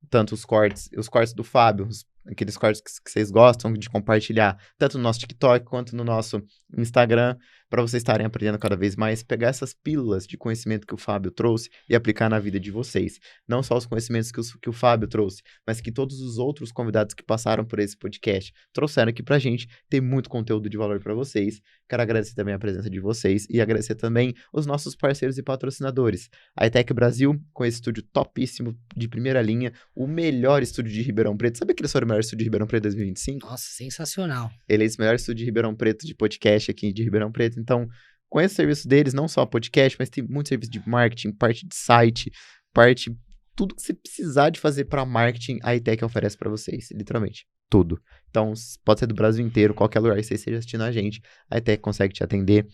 tanto os cortes do Fábio, aqueles cortes que vocês gostam de compartilhar, tanto no nosso TikTok quanto no nosso Instagram, para vocês estarem aprendendo cada vez mais, pegar essas pílulas de conhecimento que o Fábio trouxe e aplicar na vida de vocês. Não só os conhecimentos que o Fábio trouxe, mas que todos os outros convidados que passaram por esse podcast trouxeram aqui pra gente. Tem muito conteúdo de valor para vocês. Quero agradecer também a presença de vocês e agradecer também os nossos parceiros e patrocinadores. A ETEC Brasil, com esse estúdio topíssimo, de primeira linha, o melhor estúdio de Ribeirão Preto. Sabe que eles foram o melhor estúdio de Ribeirão Preto 2025? Nossa, sensacional. Eleito o melhor estúdio de Ribeirão Preto, de podcast aqui de Ribeirão Preto. Então, conheça o serviço deles, não só podcast, mas tem muito serviço de marketing, parte de site, tudo que você precisar de fazer para marketing, a iTech oferece para vocês, literalmente, tudo. Então, pode ser do Brasil inteiro, qualquer lugar que você esteja assistindo a gente, a iTech consegue te atender.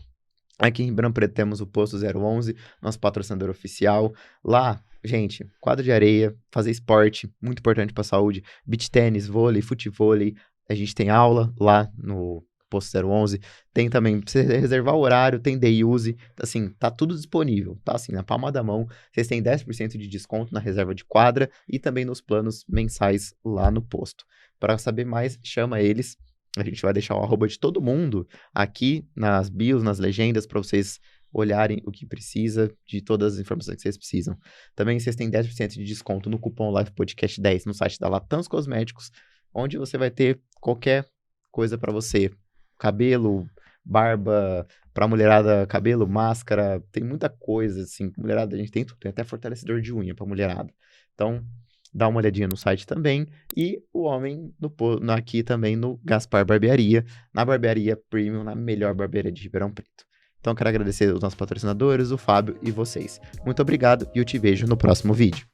Aqui em Ribeirão Preto temos o Posto 011, nosso patrocinador oficial. Lá, gente, quadra de areia, fazer esporte, muito importante para a saúde, beach tênis, vôlei, futevôlei. A gente tem aula lá no Posto 011. Tem também, pra você reservar o horário, tem day use. Assim, tá tudo disponível, tá assim, na palma da mão. Vocês têm 10% de desconto na reserva de quadra e também nos planos mensais lá no posto. Para saber mais, chama eles. A gente vai deixar o arroba de todo mundo aqui nas bios, nas legendas, para vocês olharem o que precisa, de todas as informações que vocês precisam. Também vocês têm 10% de desconto no cupom LifePodcast10 no site da Latan's Cosméticos, onde você vai ter qualquer coisa para você. Cabelo, barba, pra mulherada, cabelo, máscara, tem muita coisa, assim. Mulherada, a gente tem tudo, tem até fortalecedor de unha pra mulherada. Então, dá uma olhadinha no site também. E o homem aqui também no Gaspar Barbearia, na Barbearia Premium, na melhor barbearia de Ribeirão Preto. Então, quero agradecer aos nossos patrocinadores, o Fábio e vocês. Muito obrigado e eu te vejo no próximo vídeo.